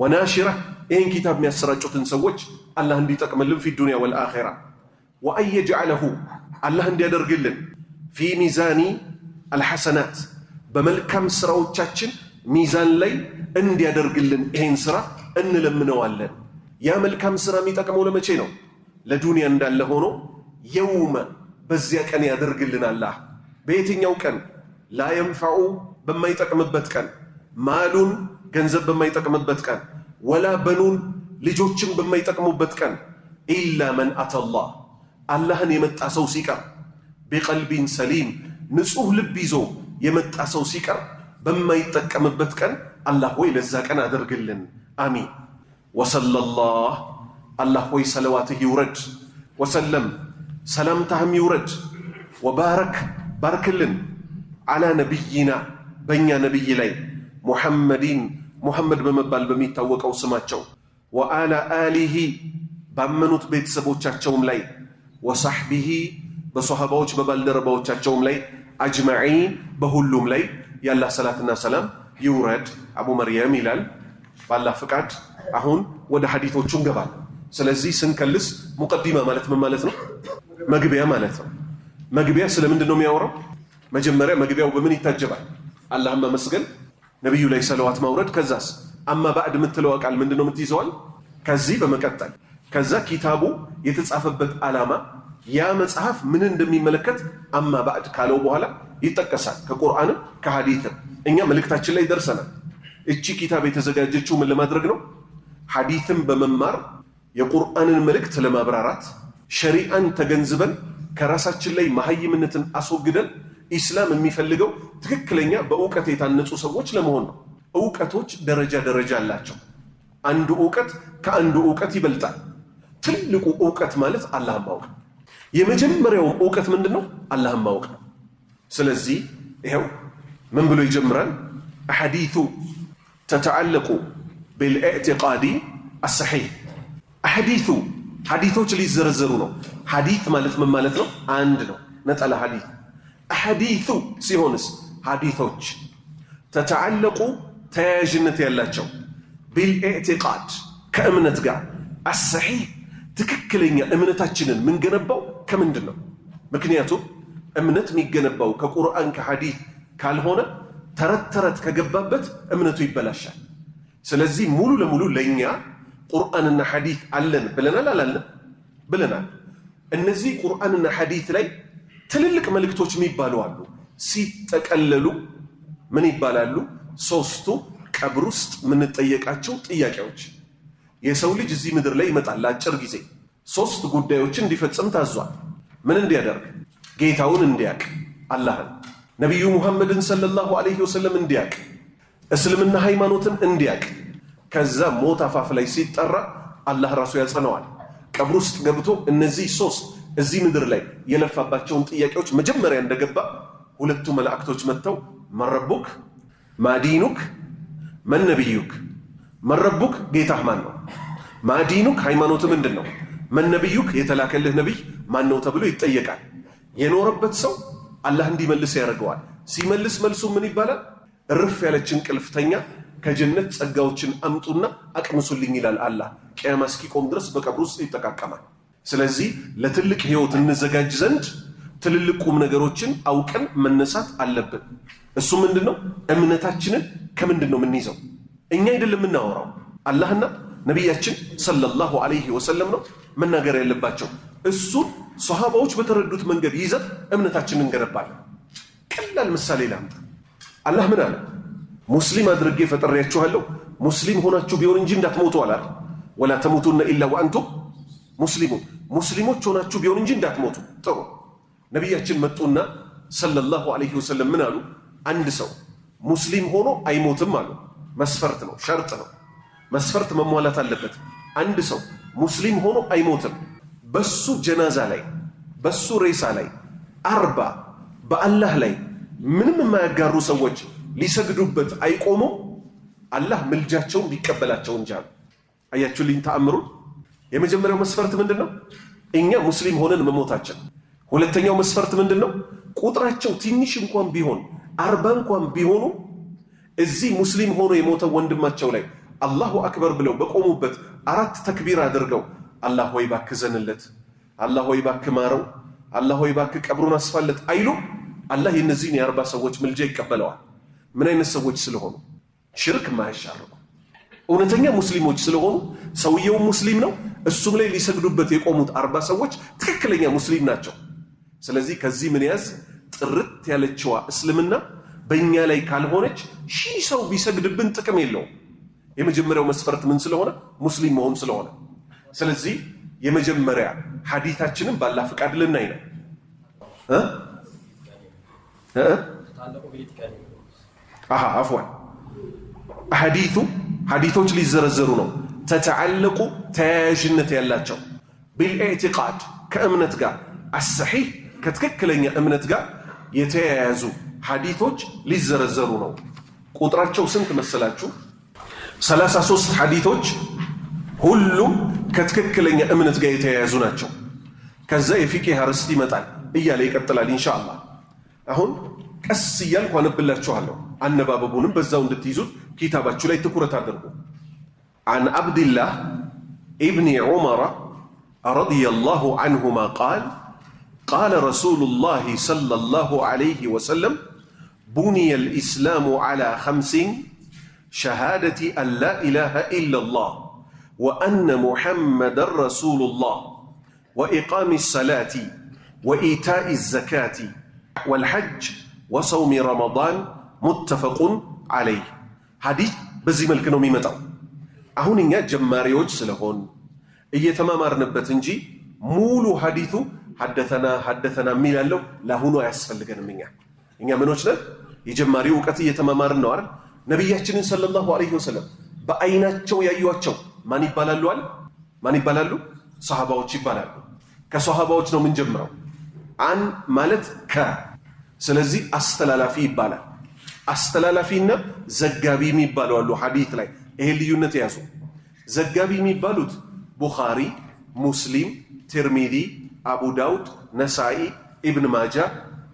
ወናሽረህ ይህን ኪታብ የሚያሰራጩትን ሰዎች አላህ እንዲጠቅምልን ፊ ዱንያ ወልአኺራ ወአየጅዐለሁ አላህ እንዲያደርግልን ፊ ሚዛኒ አልሐሰናት በመልካም ስራዎቻችን ሚዛን ላይ እንዲያደርግልን ይህን ስራ እንለምነዋለን። ያ መልካም ስራ የሚጠቅመው ለመቼ ነው? ለዱንያ እንዳለ ሆኖ የውመ በዚያ ቀን ያደርግልን አላህ። በየትኛው ቀን? ላ የንፈዑ በማይጠቅምበት ቀን፣ ማሉን ገንዘብ በማይጠቅምበት ቀን፣ ወላ በኑን ልጆችን በማይጠቅሙበት ቀን፣ ኢላ መን አተላህ አላህን የመጣ ሰው ሲቀር፣ ቢቀልቢን ሰሊም ንጹህ ልብ ይዞ የመጣ ሰው ሲቀር በማይጠቀምበት ቀን አላህ ወይ ለዛ ቀን አደርግልን አሚን። ወሰለላህ አላህ ወይ ሰለዋትህ ይውረድ፣ ወሰለም ሰላምታህም ይውረድ፣ ወባረክ ባርክልን ዓላ ነቢይና በእኛ ነቢይ ላይ ሙሐመዲን ሙሐመድ በመባል በሚታወቀው ስማቸው፣ ወአላ አሊሂ ባመኑት ቤተሰቦቻቸውም ላይ፣ ወሳሕቢሂ በሶሃባዎች በባልደረባዎቻቸውም ላይ፣ አጅማዒን በሁሉም ላይ ያላህ ሰላትና ሰላም ይውረድ። አቡ መርየም ይላል። ባላህ ፍቃድ አሁን ወደ ሐዲቶቹ እንገባል። ስለዚህ ስንከልስ ሙቀዲማ ማለት ምን ማለት ነው? መግቢያ ማለት ነው። መግቢያ ስለምንድን ነው የሚያወራው? መጀመሪያ መግቢያው በምን ይታጀባል? አላህን መመስገን፣ ነቢዩ ላይ ሰለዋት ማውረድ። ከዛስ አማ ባዕድ የምትለው ቃል ምንድን ነው የምትይዘዋል? ከዚህ በመቀጠል ከዛ ኪታቡ የተጻፈበት ዓላማ ያ መጽሐፍ ምን እንደሚመለከት አማ ባዕድ ካለው በኋላ ይጠቀሳል። ከቁርአንም ከሐዲትም እኛ መልእክታችን ላይ ደርሰናል። እቺ ኪታብ የተዘጋጀችው ምን ለማድረግ ነው? ሐዲትም በመማር የቁርአንን መልእክት ለማብራራት ሸሪዓን ተገንዝበን ከራሳችን ላይ መሐይምነትን አስወግደን ኢስላም የሚፈልገው ትክክለኛ በእውቀት የታነጹ ሰዎች ለመሆን ነው። እውቀቶች ደረጃ ደረጃ አላቸው። አንዱ እውቀት ከአንዱ እውቀት ይበልጣል። ትልቁ እውቀት ማለት አላህን ማወቅ። የመጀመሪያው እውቀት ምንድን ነው? አላህን ማወቅ ነው። ስለዚህ ይኸው ምን ብሎ ይጀምራል? አሐዲቱ ተተዓለቁ ቢልኢዕቲቃዲ አሰሒህ። አሐዲቱ ሐዲቶች ሊዘረዘሩ ነው። ሐዲት ማለት ምን ማለት ነው? አንድ ነው፣ ነጠላ ሐዲት። አሐዲቱ ሲሆንስ ሐዲቶች ተተዓለቁ ተያያዥነት ያላቸው ቢልኢዕቲቃድ ከእምነት ጋር አሰሒህ ትክክለኛ እምነታችንን ምንገነባው ከምንድን ነው? ምክንያቱም እምነት የሚገነባው ከቁርአን ከሐዲት ካልሆነ ተረት ተረት ከገባበት እምነቱ ይበላሻል። ስለዚህ ሙሉ ለሙሉ ለኛ ቁርአንና ሐዲት አለን ብለናል አላለም? ብለናል። እነዚህ ቁርአንና ሐዲት ላይ ትልልቅ መልእክቶች የሚባሉ አሉ። ሲጠቀለሉ ምን ይባላሉ? ሶስቱ ቀብር ውስጥ የምንጠየቃቸው ጥያቄዎች። የሰው ልጅ እዚህ ምድር ላይ ይመጣል ለአጭር ጊዜ። ሶስት ጉዳዮችን እንዲፈጽም ታዟል። ምን እንዲያደርግ? ጌታውን እንዲያቅ፣ አላህን፣ ነቢዩ ሙሐመድን ሰለላሁ ዐለይሂ ወሰለም እንዲያቅ፣ እስልምና ሃይማኖትን እንዲያቅ። ከዛ ሞት አፋፍ ላይ ሲጠራ አላህ ራሱ ያጸነዋል። ቀብር ውስጥ ገብቶ እነዚህ ሶስት እዚህ ምድር ላይ የለፋባቸውን ጥያቄዎች መጀመሪያ እንደገባ ሁለቱ መላእክቶች መጥተው መረቡክ ማዲኑክ መን ነቢዩክ መን ረቡክ ጌታህ ማን ነው? ማዲኑክ ሃይማኖት ምንድን ነው? መን ነቢዩክ የተላከልህ ነቢይ ማን ነው ተብሎ ይጠየቃል። የኖረበት ሰው አላህ እንዲመልስ ያደርገዋል። ሲመልስ መልሱ ምን ይባላል? እርፍ ያለች እንቅልፍተኛ ከጀነት ጸጋዎችን አምጡና አቅምሱልኝ ይላል አላህ። ቂያማ እስኪቆም ድረስ በቀብር ውስጥ ይጠቃቀማል። ስለዚህ ለትልቅ ህይወት እንዘጋጅ ዘንድ ትልልቅ ቁም ነገሮችን አውቀን መነሳት አለብን። እሱ ምንድነው? እምነታችንን ከምንድን ነው የምንይዘው? እኛ አይደለም የምናወራው፣ አላህና ነቢያችን ሰለላሁ ዐለይሂ ወሰለም ነው መናገር ያለባቸው። እሱን ሷሃባዎች በተረዱት መንገድ ይዘን እምነታችንን እንገነባለን። ቀላል ምሳሌ ላምጣ። አላህ ምን አለ? ሙስሊም አድርጌ ፈጥሬያችኋለሁ ሙስሊም ሆናችሁ ቢሆን እንጂ እንዳትሞቱ አላል። ወላ ተሙቱነ ኢላ ወአንቱም ሙስሊሙን፣ ሙስሊሞች ሆናችሁ ቢሆን እንጂ እንዳትሞቱ። ጥሩ። ነቢያችን መጡና ሰለላሁ ዐለይሂ ወሰለም ምን አሉ? አንድ ሰው ሙስሊም ሆኖ አይሞትም አሉ። መስፈርት ነው፣ ሸርጥ ነው፣ መስፈርት መሟላት አለበት። አንድ ሰው ሙስሊም ሆኖ አይሞትም። በሱ ጀናዛ ላይ በሱ ሬሳ ላይ 40 በአላህ ላይ ምንም የማያጋሩ ሰዎች ሊሰግዱበት አይቆሙም፣ አላህ ምልጃቸውን ቢቀበላቸው እንጂ አሉ። አያችሁልኝ ተአምሩን። የመጀመሪያው መስፈርት ምንድነው? እኛ ሙስሊም ሆነን መሞታችን። ሁለተኛው መስፈርት ምንድነው? ቁጥራቸው ትንሽ እንኳን ቢሆን 40 እንኳን ቢሆኑ እዚህ ሙስሊም ሆኖ የሞተው ወንድማቸው ላይ አላሁ አክበር ብለው በቆሙበት 4 ተክቢር አድርገው አላህ ሆይ እባክህ ዘንለት፣ አላህ ሆይ እባክህ ማረው፣ አላህ ሆይ እባክህ ቀብሩን አስፋለት አይሉ። አላህ የነዚህን የ40 ሰዎች ምልጃ ይቀበለዋል። ምን አይነት ሰዎች ስለሆኑ? ሽርክ ማያሻርኩ እውነተኛ ሙስሊሞች ስለሆኑ ሰውየው ሙስሊም ነው፣ እሱም ላይ ሊሰግዱበት የቆሙት 40 ሰዎች ትክክለኛ ሙስሊም ናቸው። ስለዚህ ከዚህ ምን ያዝ? ጥርት ያለችዋ እስልምና በእኛ ላይ ካልሆነች ሺህ ሰው ቢሰግድብን ጥቅም የለውም። የመጀመሪያው መስፈርት ምን ስለሆነ? ሙስሊም መሆን ስለሆነ። ስለዚህ የመጀመሪያ ሐዲታችንን ባላህ ፍቃድ ልናይ ነው። አፍዋን ሐዲቶች ሊዘረዘሩ ነው። ተተዓለቁ ተያያዥነት ያላቸው ቢልኢዕቲቃድ ከእምነት ጋር አሰሒህ ከትክክለኛ እምነት ጋር የተያያዙ ሐዲቶች ሊዘረዘሩ ነው። ቁጥራቸው ስንት መሰላችሁ? 33 ሐዲቶች ሁሉም ከትክክለኛ እምነት ጋር የተያያዙ ናቸው። ከዛ የፊቅህ አርዕስት ይመጣል እያለ ይቀጥላል ኢንሻአላህ። አሁን ቀስ እያልኩ አነብላችኋለሁ። አነባበቡንም በዛው እንድትይዙት ኪታባችሁ ላይ ትኩረት አድርጉ። عن عبد الله ابن عمر رضي الله عنهما قال قال رسول الله صلى الله عليه وسلم بني الإسلام على 5: شهادة أن لا إله إلا الله وأن محمد رسول الله وإقام الصلاة وإيتاء الزكاة والحج وصوم رمضان متفق عليه። ሐዲስ በዚህ መልክ ነው የሚመጣው። አሁን እኛ ጀማሪዎች ስለሆን እየተማማርንበት እንጂ ሙሉ ሐዲሱ ሐደተና የሚላለው ለአሁኑ አያስፈልገንም። እኛ ምኖች ነን? የጀማሪው ዕውቀት እየተማማርን ነው አይደል? ነቢያችንን ሰለላሁ ዐለይሂ ወሰለም በአይናቸው ያዩዋቸው ማን ይባላሉ አለ? ማን ይባላሉ? ሰሃባዎች ይባላሉ። ከሰሃባዎች ነው የምንጀምረው። አን ማለት ከ፣ ስለዚህ አስተላላፊ ይባላል። አስተላላፊና ዘጋቢ የሚባሉ አሉ ሐዲስ ላይ። ይሄ ልዩነት ያዙ። ዘጋቢ የሚባሉት ቡኻሪ፣ ሙስሊም፣ ትርሚዚ፣ አቡ ዳውድ፣ ነሳኢ፣ ኢብን ማጃ፣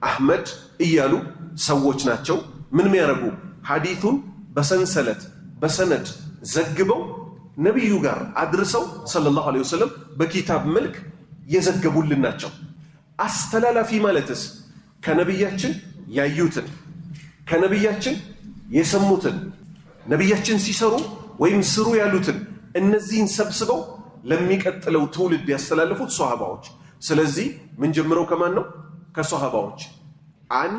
አህመድ እያሉ ሰዎች ናቸው። ምን የሚያደርጉ? ሐዲሱን በሰንሰለት በሰነድ ዘግበው ነቢዩ ጋር አድርሰው ሰለላሁ ዐለይሂ ወሰለም በኪታብ መልክ የዘገቡልን ናቸው። አስተላላፊ ማለትስ ከነቢያችን ያዩትን ከነቢያችን የሰሙትን ነቢያችን ሲሰሩ ወይም ስሩ ያሉትን እነዚህን ሰብስበው ለሚቀጥለው ትውልድ ያስተላለፉት ሷሃባዎች። ስለዚህ ምን ጀምረው ከማን ነው? ከሷሃባዎች። አን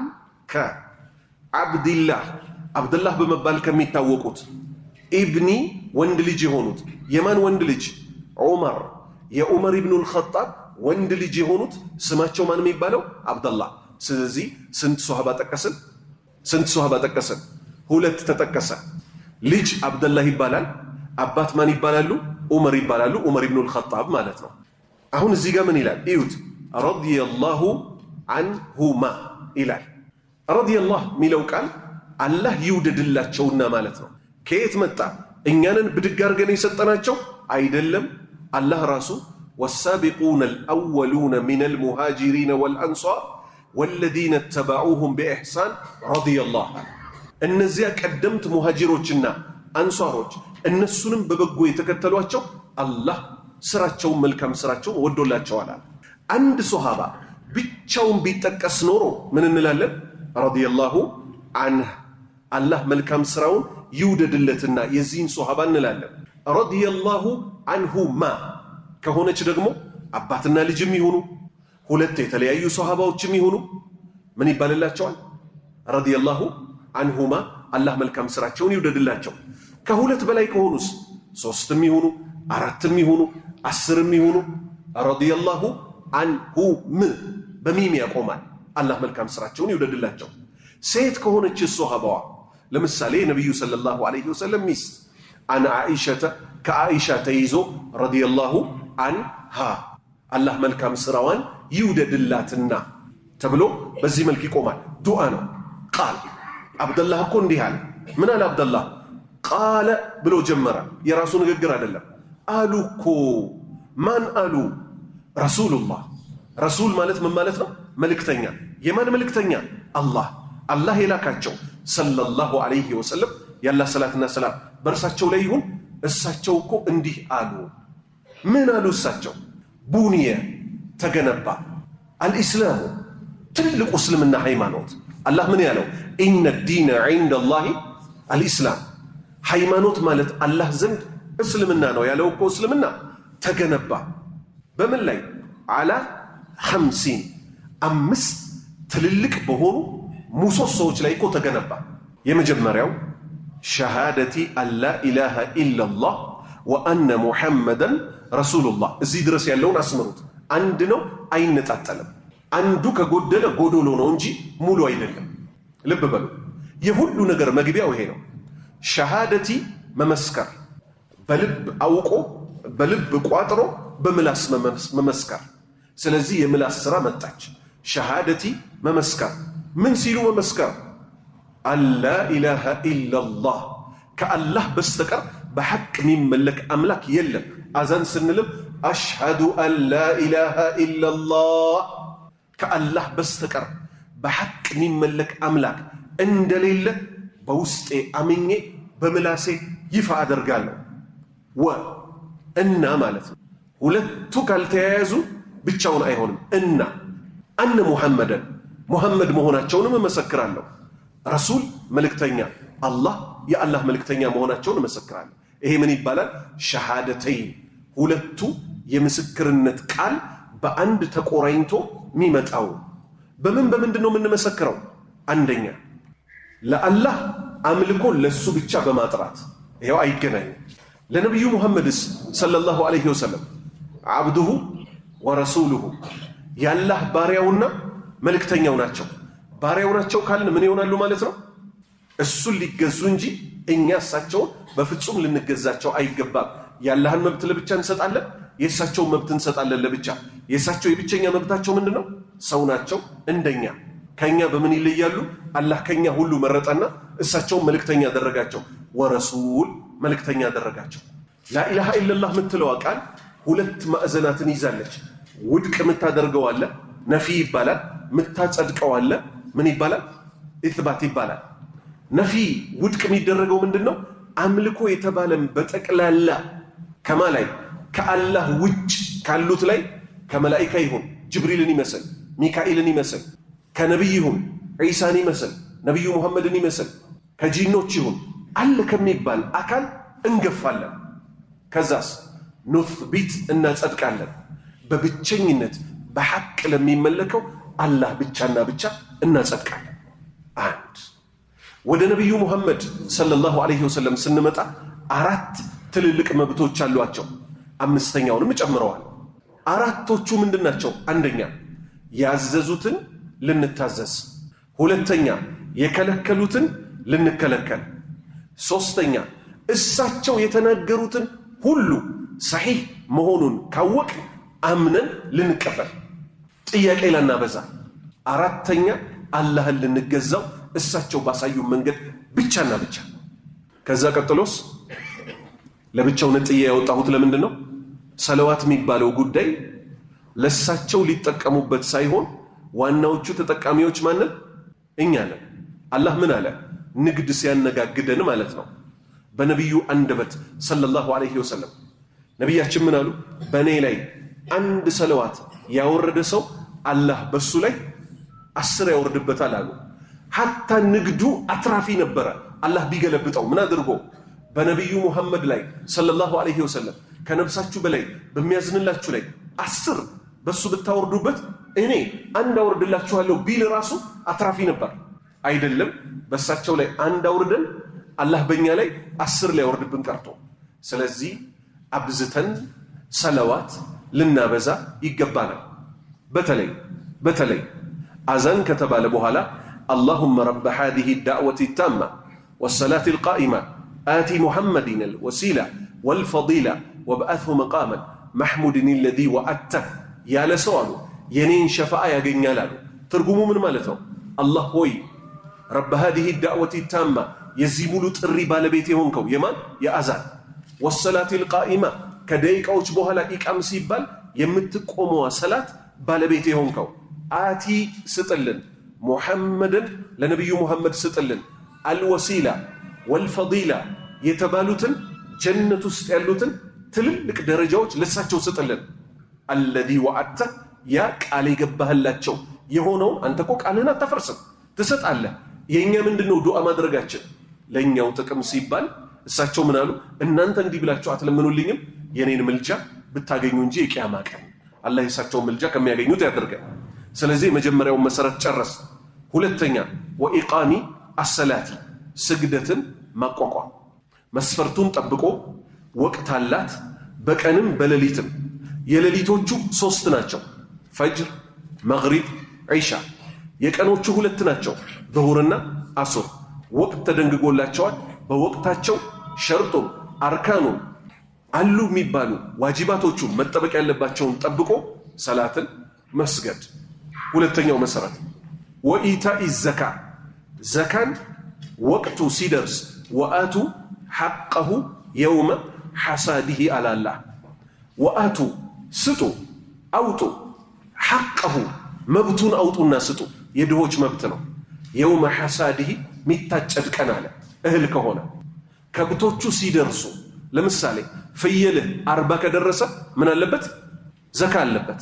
አብድላህ በመባል ከሚታወቁት ኢብኒ ወንድ ልጅ የሆኑት የማን ወንድ ልጅ? ዑመር፣ የዑመር ኢብኑል ኸጣብ ወንድ ልጅ የሆኑት ስማቸው ማን የሚባለው? አብደላህ። ስለዚህ ስንት ሷሃባ ጠቀስን? ስንት ሷሃባ ጠቀስን? 2 ተጠቀሰ። ልጅ አብደላህ ይባላል። አባት ማን ይባላሉ? ዑመር ይባላሉ። ዑመር ኢብኑል ኸጣብ ማለት ነው። አሁን እዚህ ጋር ምን ይላል? እዩት። ረዲየላሁ አንሁማ ይላል። ረዲየላህ የሚለው ቃል አላህ ይውደድላቸውና ማለት ነው። ከየት መጣ? እኛንን ብድግ አድርገን የሰጠናቸው አይደለም። አላህ ራሱ ወሳቢቁነ አልአወሉነ ሚነል ሙሃጂሪነ ወልአንሷር ወለዚነ ተበዑሁም ቢኢሕሳን ረዲየላሁ ዐንሁም። እነዚያ ቀደምት ሙሃጂሮችና አንሷሮች እነሱንም በበጎ የተከተሏቸው አላህ ስራቸውን መልካም ስራቸውን ወዶላቸዋል። አንድ ሶሃባ ብቻውን ቢጠቀስ ኖሮ ምን እንላለን? ረዲየላሁ ዐንሁ አላህ መልካም ስራውን ይውደድለትና የዚህን ሶሃባ እንላለን። ረዲየላሁ ዐንሁማ ከሆነች ደግሞ አባትና ልጅም ይሁኑ ሁለት የተለያዩ ሶሃባዎችም ይሁኑ ምን ይባልላቸዋል? ረዲየላሁ ዐንሁማ አላህ መልካም ስራቸውን ይውደድላቸው። ከሁለት በላይ ከሆኑስ ሶስትም ይሁኑ አራትም ይሁኑ 10ም ይሁኑ ረዲየላሁ ዐንሁም በሚም ያቆማል። አላህ መልካም ስራቸውን ይውደድላቸው። ሴት ከሆነች ሶሃባዋ ለምሳሌ ነብዩ ሰለላሁ ዐለይሂ ወሰለም ሚስት አን ዓኢሸተ ከዓኢሻ ተይዞ ረዲየላሁ ዐንሃ አላህ መልካም ስራዋን ይውደድላትና ተብሎ በዚህ መልክ ይቆማል። ዱዓ ነው። ቃል አብደላህ እኮ እንዲህ አለ። ምን አለ አብደላህ? ቃለ ብሎ ጀመረ። የራሱ ንግግር አይደለም። አሉ እኮ ማን አሉ? ረሱሉላህ። ረሱል ማለት ምን ማለት ነው? መልእክተኛ። የማን መልእክተኛ? አላህ የላካቸው ሰለላሁ ዐለይሂ ወሰለም ያላህ ሰላትና ሰላም በእርሳቸው ላይ ይሁን። እሳቸው እኮ እንዲህ አሉ። ምን አሉ እሳቸው? ቡንየ ተገነባ፣ አልኢስላሙ ትልቁ እስልምና ሃይማኖት። አላህ ምን ያለው? ኢነ ዲነ ዒንደላሂ አልኢስላም። ሃይማኖት ማለት አላህ ዘንድ እስልምና ነው ያለው እኮ እስልምና ተገነባ በምን ላይ? አላ 5 ትልልቅ በሆኑ ምሰሶዎች ላይ እኮ ተገነባ። የመጀመሪያው ሸሃደቲ አላ ኢላሃ ኢላላህ ወአነ ሙሐመደን ረሱሉላህ። እዚህ ድረስ ያለውን አስምሩት። አንድ ነው፣ አይነጣጠልም። አንዱ ከጎደለ ጎዶሎ ነው እንጂ ሙሉ አይደለም። ልብ በሉ። የሁሉ ነገር መግቢያው ይሄ ነው። ሸሃደቲ መመስከር፣ በልብ አውቆ በልብ ቋጥሮ በምላስ መመስከር። ስለዚህ የምላስ ስራ መጣች። ሸሃደቲ መመስከር። ምን ሲሉ መመስከር? አላ ኢላሃ ኢላላህ ከአላህ በስተቀር በሐቅ የሚመለክ አምላክ የለም። አዛን ስንልም አሽሃዱ አን ላ ኢላሃ ኢላላህ ከአላህ በስተቀር በሐቅ የሚመለክ አምላክ እንደሌለ በውስጤ አምኜ በምላሴ ይፋ አደርጋለሁ። እና ማለት ነው። ሁለቱ ካልተያያዙ ብቻውን አይሆንም። እና አነ ሙሐመደን ሙሐመድ መሆናቸውንም እመሰክራለሁ። ረሱል መልእክተኛ፣ አላህ የአላህ መልእክተኛ መሆናቸውን እመሰክራለሁ። ይሄ ምን ይባላል? ሸሃደተይን፣ ሁለቱ የምስክርነት ቃል በአንድ ተቆራኝቶ የሚመጣው። በምንድን ነው የምንመሰክረው? አንደኛ ለአላህ አምልኮ ለሱ ብቻ በማጥራት ይሄው አይገናኝም። ለነብዩ ሙሐመድስ ሰለላሁ ዐለይሂ ወሰለም አብዱሁ ወረሱሉሁ ያላህ ባሪያውና መልእክተኛው ናቸው። ባሪያው ናቸው ካልን ምን ይሆናሉ ማለት ነው? እሱን ሊገዙ እንጂ እኛ እሳቸውን በፍጹም ልንገዛቸው አይገባም። ያላህን መብት ለብቻ እንሰጣለን፣ የእሳቸውን መብት እንሰጣለን ለብቻ። የእሳቸው የብቸኛ መብታቸው ምንድን ነው? ሰው ናቸው እንደኛ። ከኛ በምን ይለያሉ? አላህ ከኛ ሁሉ መረጠና እሳቸውን መልእክተኛ አደረጋቸው። ወረሱል መልእክተኛ አደረጋቸው። ላኢላሃ ኢለላህ የምትለዋ ቃል ሁለት ማዕዘናትን ይዛለች። ውድቅ የምታደርገው አለ፣ ነፊ ይባላል። የምታጸድቀው አለ፣ ምን ይባላል? ኢትባት ይባላል። ነፊ ውድቅ የሚደረገው ምንድን ነው? አምልኮ የተባለም በጠቅላላ ከማ ላይ? ከአላህ ውጭ ካሉት ላይ ከመላኢካ ይሁን ጅብሪልን ይመስል ሚካኤልን ይመስል፣ ከነቢይ ይሁን ዒሳን ይመስል ነቢዩ ሙሐመድን ይመስል፣ ከጂኖች ይሁን አለ ከሚባል አካል እንገፋለን። ከዛስ ኑትቢት እናጸድቃለን። በብቸኝነት በሐቅ ለሚመለከው አላህ ብቻና ብቻ እናጸድቃለን። አንድ ወደ ነቢዩ ሙሐመድ ሰለላሁ ዐለይሂ ወሰለም ስንመጣ 4 ትልልቅ መብቶች አሏቸው። 5ኛውንም ጨምረዋል። 4ቶቹ ምንድናቸው? አንደኛ ያዘዙትን ልንታዘዝ፣ 2ኛ የከለከሉትን ልንከለከል፣ 3ኛ እሳቸው የተናገሩትን ሁሉ ሰሒህ መሆኑን ካወቅ አምነን ልንቀበል፣ ጥያቄ ላናበዛ፣ 4ኛ አላህን ልንገዛው እሳቸው ባሳዩ መንገድ ብቻና ብቻ። ከዛ ቀጥሎስ ለብቻው ነጥዬ ያወጣሁት ለምንድን ነው? ሰለዋት የሚባለው ጉዳይ ለሳቸው ሊጠቀሙበት ሳይሆን ዋናዎቹ ተጠቃሚዎች ማንን? እኛ ነን። አላህ ምን አለ? ንግድ ሲያነጋግደን ማለት ነው። በነቢዩ አንደበት ሰለላሁ ዐለይሂ ወሰለም ነቢያችን ምን አሉ? በእኔ ላይ አንድ ሰለዋት ያወረደ ሰው አላህ በሱ ላይ 10 ያወርድበታል አሉ። ሐታ ንግዱ አትራፊ ነበረ። አላህ ቢገለብጠው ምን አድርጎ? በነቢዩ ሙሐመድ ላይ ሰለላሁ ዐለይሂ ወሰለም ከነፍሳችሁ በላይ በሚያዝንላችሁ ላይ 10 በሱ ብታወርዱበት እኔ አንድ አወርድላችኋለሁ ቢል ራሱ አትራፊ ነበር። አይደለም በሳቸው ላይ አንድ አውርደን አላህ በእኛ ላይ 10 ሊያወርድብን ቀርቶ። ስለዚህ አብዝተን ሰለዋት ልናበዛ ይገባናል። በተለይ አዛን ከተባለ በኋላ اللهم رب هذه الدعوة التامة والصلاة القائمة آتي محمد الوسيلة والفضيلة وابعثه مقاما محمود الذي وعدته يا لسؤال ينين شفاعة يا جنيالو ترجموا من مالته الله هوي رب هذه الدعوة التامة يزيمولو تري بالبيتي هونكو يمان يا أذان والصلاة القائمة كديك أوش بوها لا إقام سيبال يمتقوموا صلاة بالبيتي هونكو آتي ستلن محمد لنبي محمد ستلن الوسيلة والفضيلة يتبالوتن جنة استعلوتن تللك درجات لساتشو ستلن الذي وعدته يا قال يغبهلاچو يهونو انتكو قالنا تفرسن تسطاله የኛ ምንድነው ዱዓ ማድረጋችን ለኛው ጥቅም ሲባል እሳቸው ምን አሉ? እናንተ እንዲህ ብላችሁ አትለምኑልኝም የኔን ምልጃ ብታገኙ እንጂ የቂያማ ቀን አላህ የሳቸው ምልጃ ከሚያገኙት ያደርጋል። ስለዚህ መጀመሪያው መሰረት ጨረስ። ሁለተኛ ወኢቃሚ አሰላቲ ስግደትን ማቋቋም መስፈርቱን ጠብቆ ወቅት አላት። በቀንም በሌሊትም የሌሊቶቹ 3 ናቸው፣ ፈጅር፣ መግሪብ፣ ዒሻ። የቀኖቹ 2 ናቸው፣ ዙሁርና አሱር። ወቅት ተደንግጎላቸዋል። በወቅታቸው ሸርጡ አርካኑ አሉ የሚባሉ ዋጅባቶቹ መጠበቅ ያለባቸውን ጠብቆ ሰላትን መስገድ። ሁለተኛው መሰረት ወኢታኢ ዘካ ዘካን ወቅቱ ሲደርስ ወአቱ ሐቀሁ የውመ ሐሳዲሂ አላላህ ወአቱ ስጡ አውጡ ሐቀሁ መብቱን አውጡና ስጡ። የድሆች መብት ነው። የውመ ሐሳዲሂ ሚታጨድ ቀን አለ። እህል ከሆነ ከብቶቹ ሲደርሱ ለምሳሌ ፍየልህ 40 ከደረሰ ምን አለበት? ዘካ አለበት።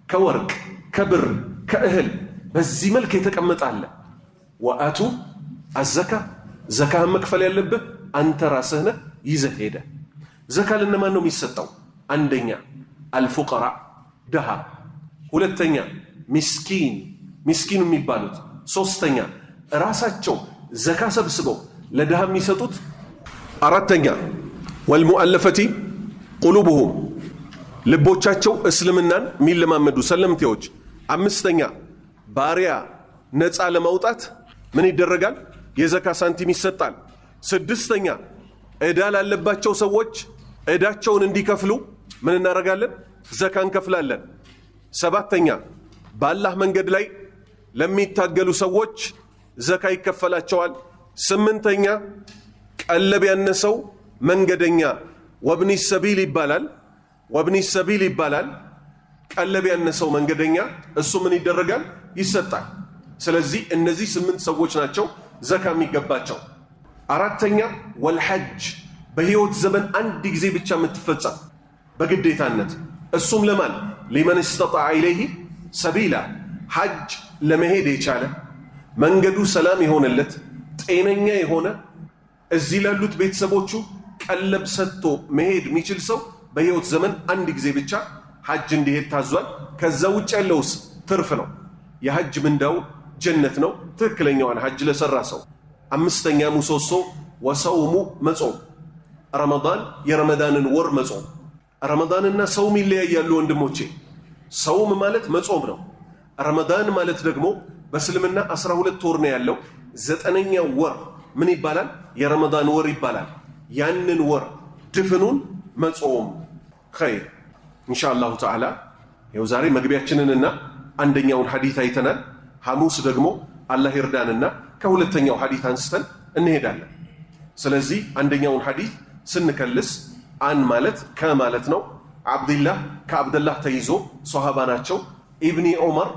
ከወርቅ ከብር ከእህል በዚህ መልክ የተቀመጠ አለ። ወአቱ አዘካ ዘካህን መክፈል ያለብህ አንተ ራስህ ነህ ይዘህ ሄደ። ዘካ ለነማን ነው የሚሰጠው? አንደኛ አልፉቀራ ድሃ፣ ሁለተኛ ሚስኪን የሚባሉት፣ ሶስተኛ ራሳቸው ዘካ ሰብስበው ለድሃ የሚሰጡት፣ አራተኛ ወልሙአለፈቲ ቁሉብሁም ልቦቻቸው እስልምናን የሚለማመዱ ሰለምቴዎች፣ አምስተኛ ባሪያ ነፃ ለማውጣት ምን ይደረጋል? የዘካ ሳንቲም ይሰጣል። ስድስተኛ ዕዳ ላለባቸው ሰዎች ዕዳቸውን እንዲከፍሉ ምን እናደርጋለን? ዘካ እንከፍላለን። ሰባተኛ በአላህ መንገድ ላይ ለሚታገሉ ሰዎች ዘካ ይከፈላቸዋል። ስምንተኛ ቀለብ ያነሰው መንገደኛ ወብኒ ሰቢል ይባላል። ቀለብ ያነሰው መንገደኛ እሱ ምን ይደረጋል? ይሰጣል። ስለዚህ እነዚህ 8 ሰዎች ናቸው ዘካ የሚገባቸው። አራተኛ ወልሐጅ በህይወት ዘመን አንድ ጊዜ ብቻ የምትፈጸም በግዴታነት፣ እሱም ለማን? ሊመን استطاع ኢለይሂ ሰቢላ ሐጅ ለመሄድ የቻለ መንገዱ ሰላም የሆነለት ጤነኛ የሆነ እዚህ ላሉት ቤተሰቦቹ ቀለብ ሰጥቶ መሄድ የሚችል ሰው በህይወት ዘመን አንድ ጊዜ ብቻ ሐጅ እንዲሄድ ታዟል። ከዛ ውጭ ያለውስ ትርፍ ነው። የሐጅ ምንዳው ጀነት ነው ትክክለኛዋን ሐጅ ለሰራ ሰው። አምስተኛ ሙሶሶ ወሰውሙ መጾም፣ ረመዳን የረመዳንን ወር መጾም። ረመዳንና ሰውም ይለያያሉ ወንድሞቼ። ሰውም ማለት መጾም ነው። ረመዳን ማለት ደግሞ በእስልምና 12 ወር ነው ያለው። 9ኛው ወር ምን ይባላል? የረመዳን ወር ይባላል። ያንን ወር ድፍኑን መጾም ኸይር። ኢንሻአላሁ ተዓላ ይኸው ዛሬ መግቢያችንንና አንደኛውን ሐዲስ አይተናል። ሐሙስ ደግሞ አላህ ይርዳንና ከሁለተኛው ሐዲስ አንስተን እንሄዳለን። ስለዚህ አንደኛውን ሐዲስ ስንከልስ አን ማለት ከማለት ነው። አብዱላህ ከአብደላህ ተይዞ ሷሃባ ናቸው። ኢብኒ ዑመር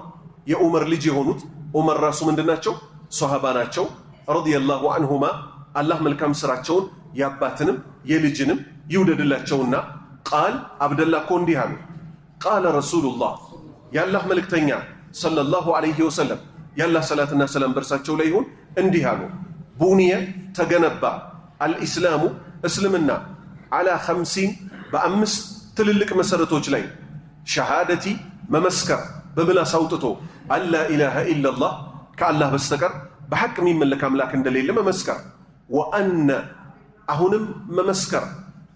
የዑመር ልጅ የሆኑት ዑመር ራሱ ምንድናቸው? ሷሃባ ናቸው ረዲየላሁ ዐንሁማ። አላህ መልካም ስራቸውን የአባትንም የልጅንም ይውደድላቸውና ቃል አብደላህ እኮ እንዲህ አሉ። ቃለ ረሱሉላህ የአላህ መልእክተኛ ሰለላሁ ዐለይሂ ወሰለም የአላህ ሰላትና ሰላም በርሳቸው ላይ ይሁን እንዲህ አሉ። ቡንየ ተገነባ አልኢስላሙ እስልምና አላ 50 በ5 ትልልቅ መሰረቶች ላይ ሸሃደቲ መመስከር በምላስ አውጥቶ አላ ኢላሃ ኢላላህ ከአላህ በስተቀር በሐቅ የሚመለክ አምላክ እንደሌለ መመስከር፣ ወአነ አሁንም መመስከር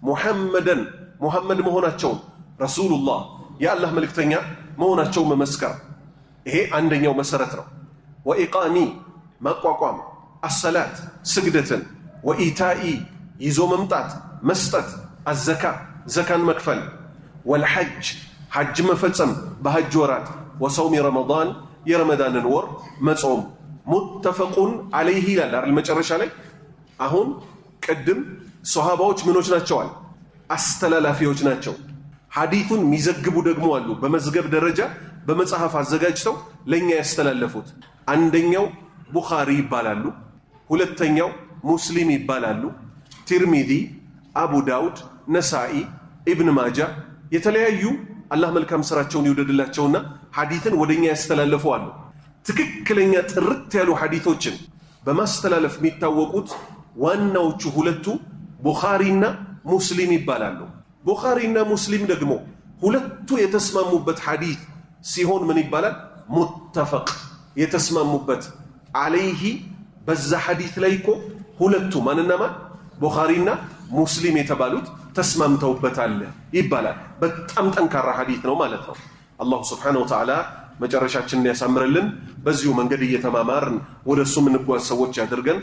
ሙሐመደን ሙሐመድ መሆናቸውን ረሱሉላህ የአላህ መልእክተኛ መሆናቸውን መመስከር። ይሄ አንደኛው መሰረት ነው። ወኢቃሚ ማቋቋም አሰላት ስግደትን፣ ወኢታኢ ይዞ መምጣት መስጠት፣ አዘካ ዘካን መክፈል፣ ወልሐጅ ሐጅ መፈጸም በሐጅ ወራት፣ ወሰውሚ ረመዳን የረመዳንን ወር መጾም። ሙተፈቁን ዐለይሂ ይላል አይደል መጨረሻ ላይ። አሁን ቅድም ሶሃባዎች ምኖች ናቸዋል? አስተላላፊዎች ናቸው። ሐዲቱን የሚዘግቡ ደግሞ አሉ። በመዝገብ ደረጃ በመጽሐፍ አዘጋጅተው ለኛ ያስተላለፉት አንደኛው ቡኻሪ ይባላሉ፣ ሁለተኛው ሙስሊም ይባላሉ፣ ትርሚዚ፣ አቡ ዳውድ፣ ነሳኢ፣ ኢብን ማጃ የተለያዩ አላህ መልካም ስራቸውን ይውደድላቸውና ሐዲትን ወደኛ ያስተላለፉ አሉ። ትክክለኛ ጥርት ያሉ ሐዲቶችን በማስተላለፍ የሚታወቁት ዋናዎቹ ሁለቱ ቡኻሪና ሙስሊም ይባላሉ። ቡኻሪና ሙስሊም ደግሞ ሁለቱ የተስማሙበት ሐዲት ሲሆን ምን ይባላል? ሙተፈቅ የተስማሙበት ዐለይሂ። በዛ ሐዲት ላይ እኮ ሁለቱ ማንና ማን? ቡኻሪና ሙስሊም የተባሉት ተስማምተውበታል ይባላል። በጣም ጠንካራ ሐዲት ነው ማለት ነው። አላሁ ስብሓነሁ ወተዓላ መጨረሻችንን ያሳምርልን። በዚሁ መንገድ እየተማማርን ወደ እሱ የምንጓዝ ሰዎች ያድርገን።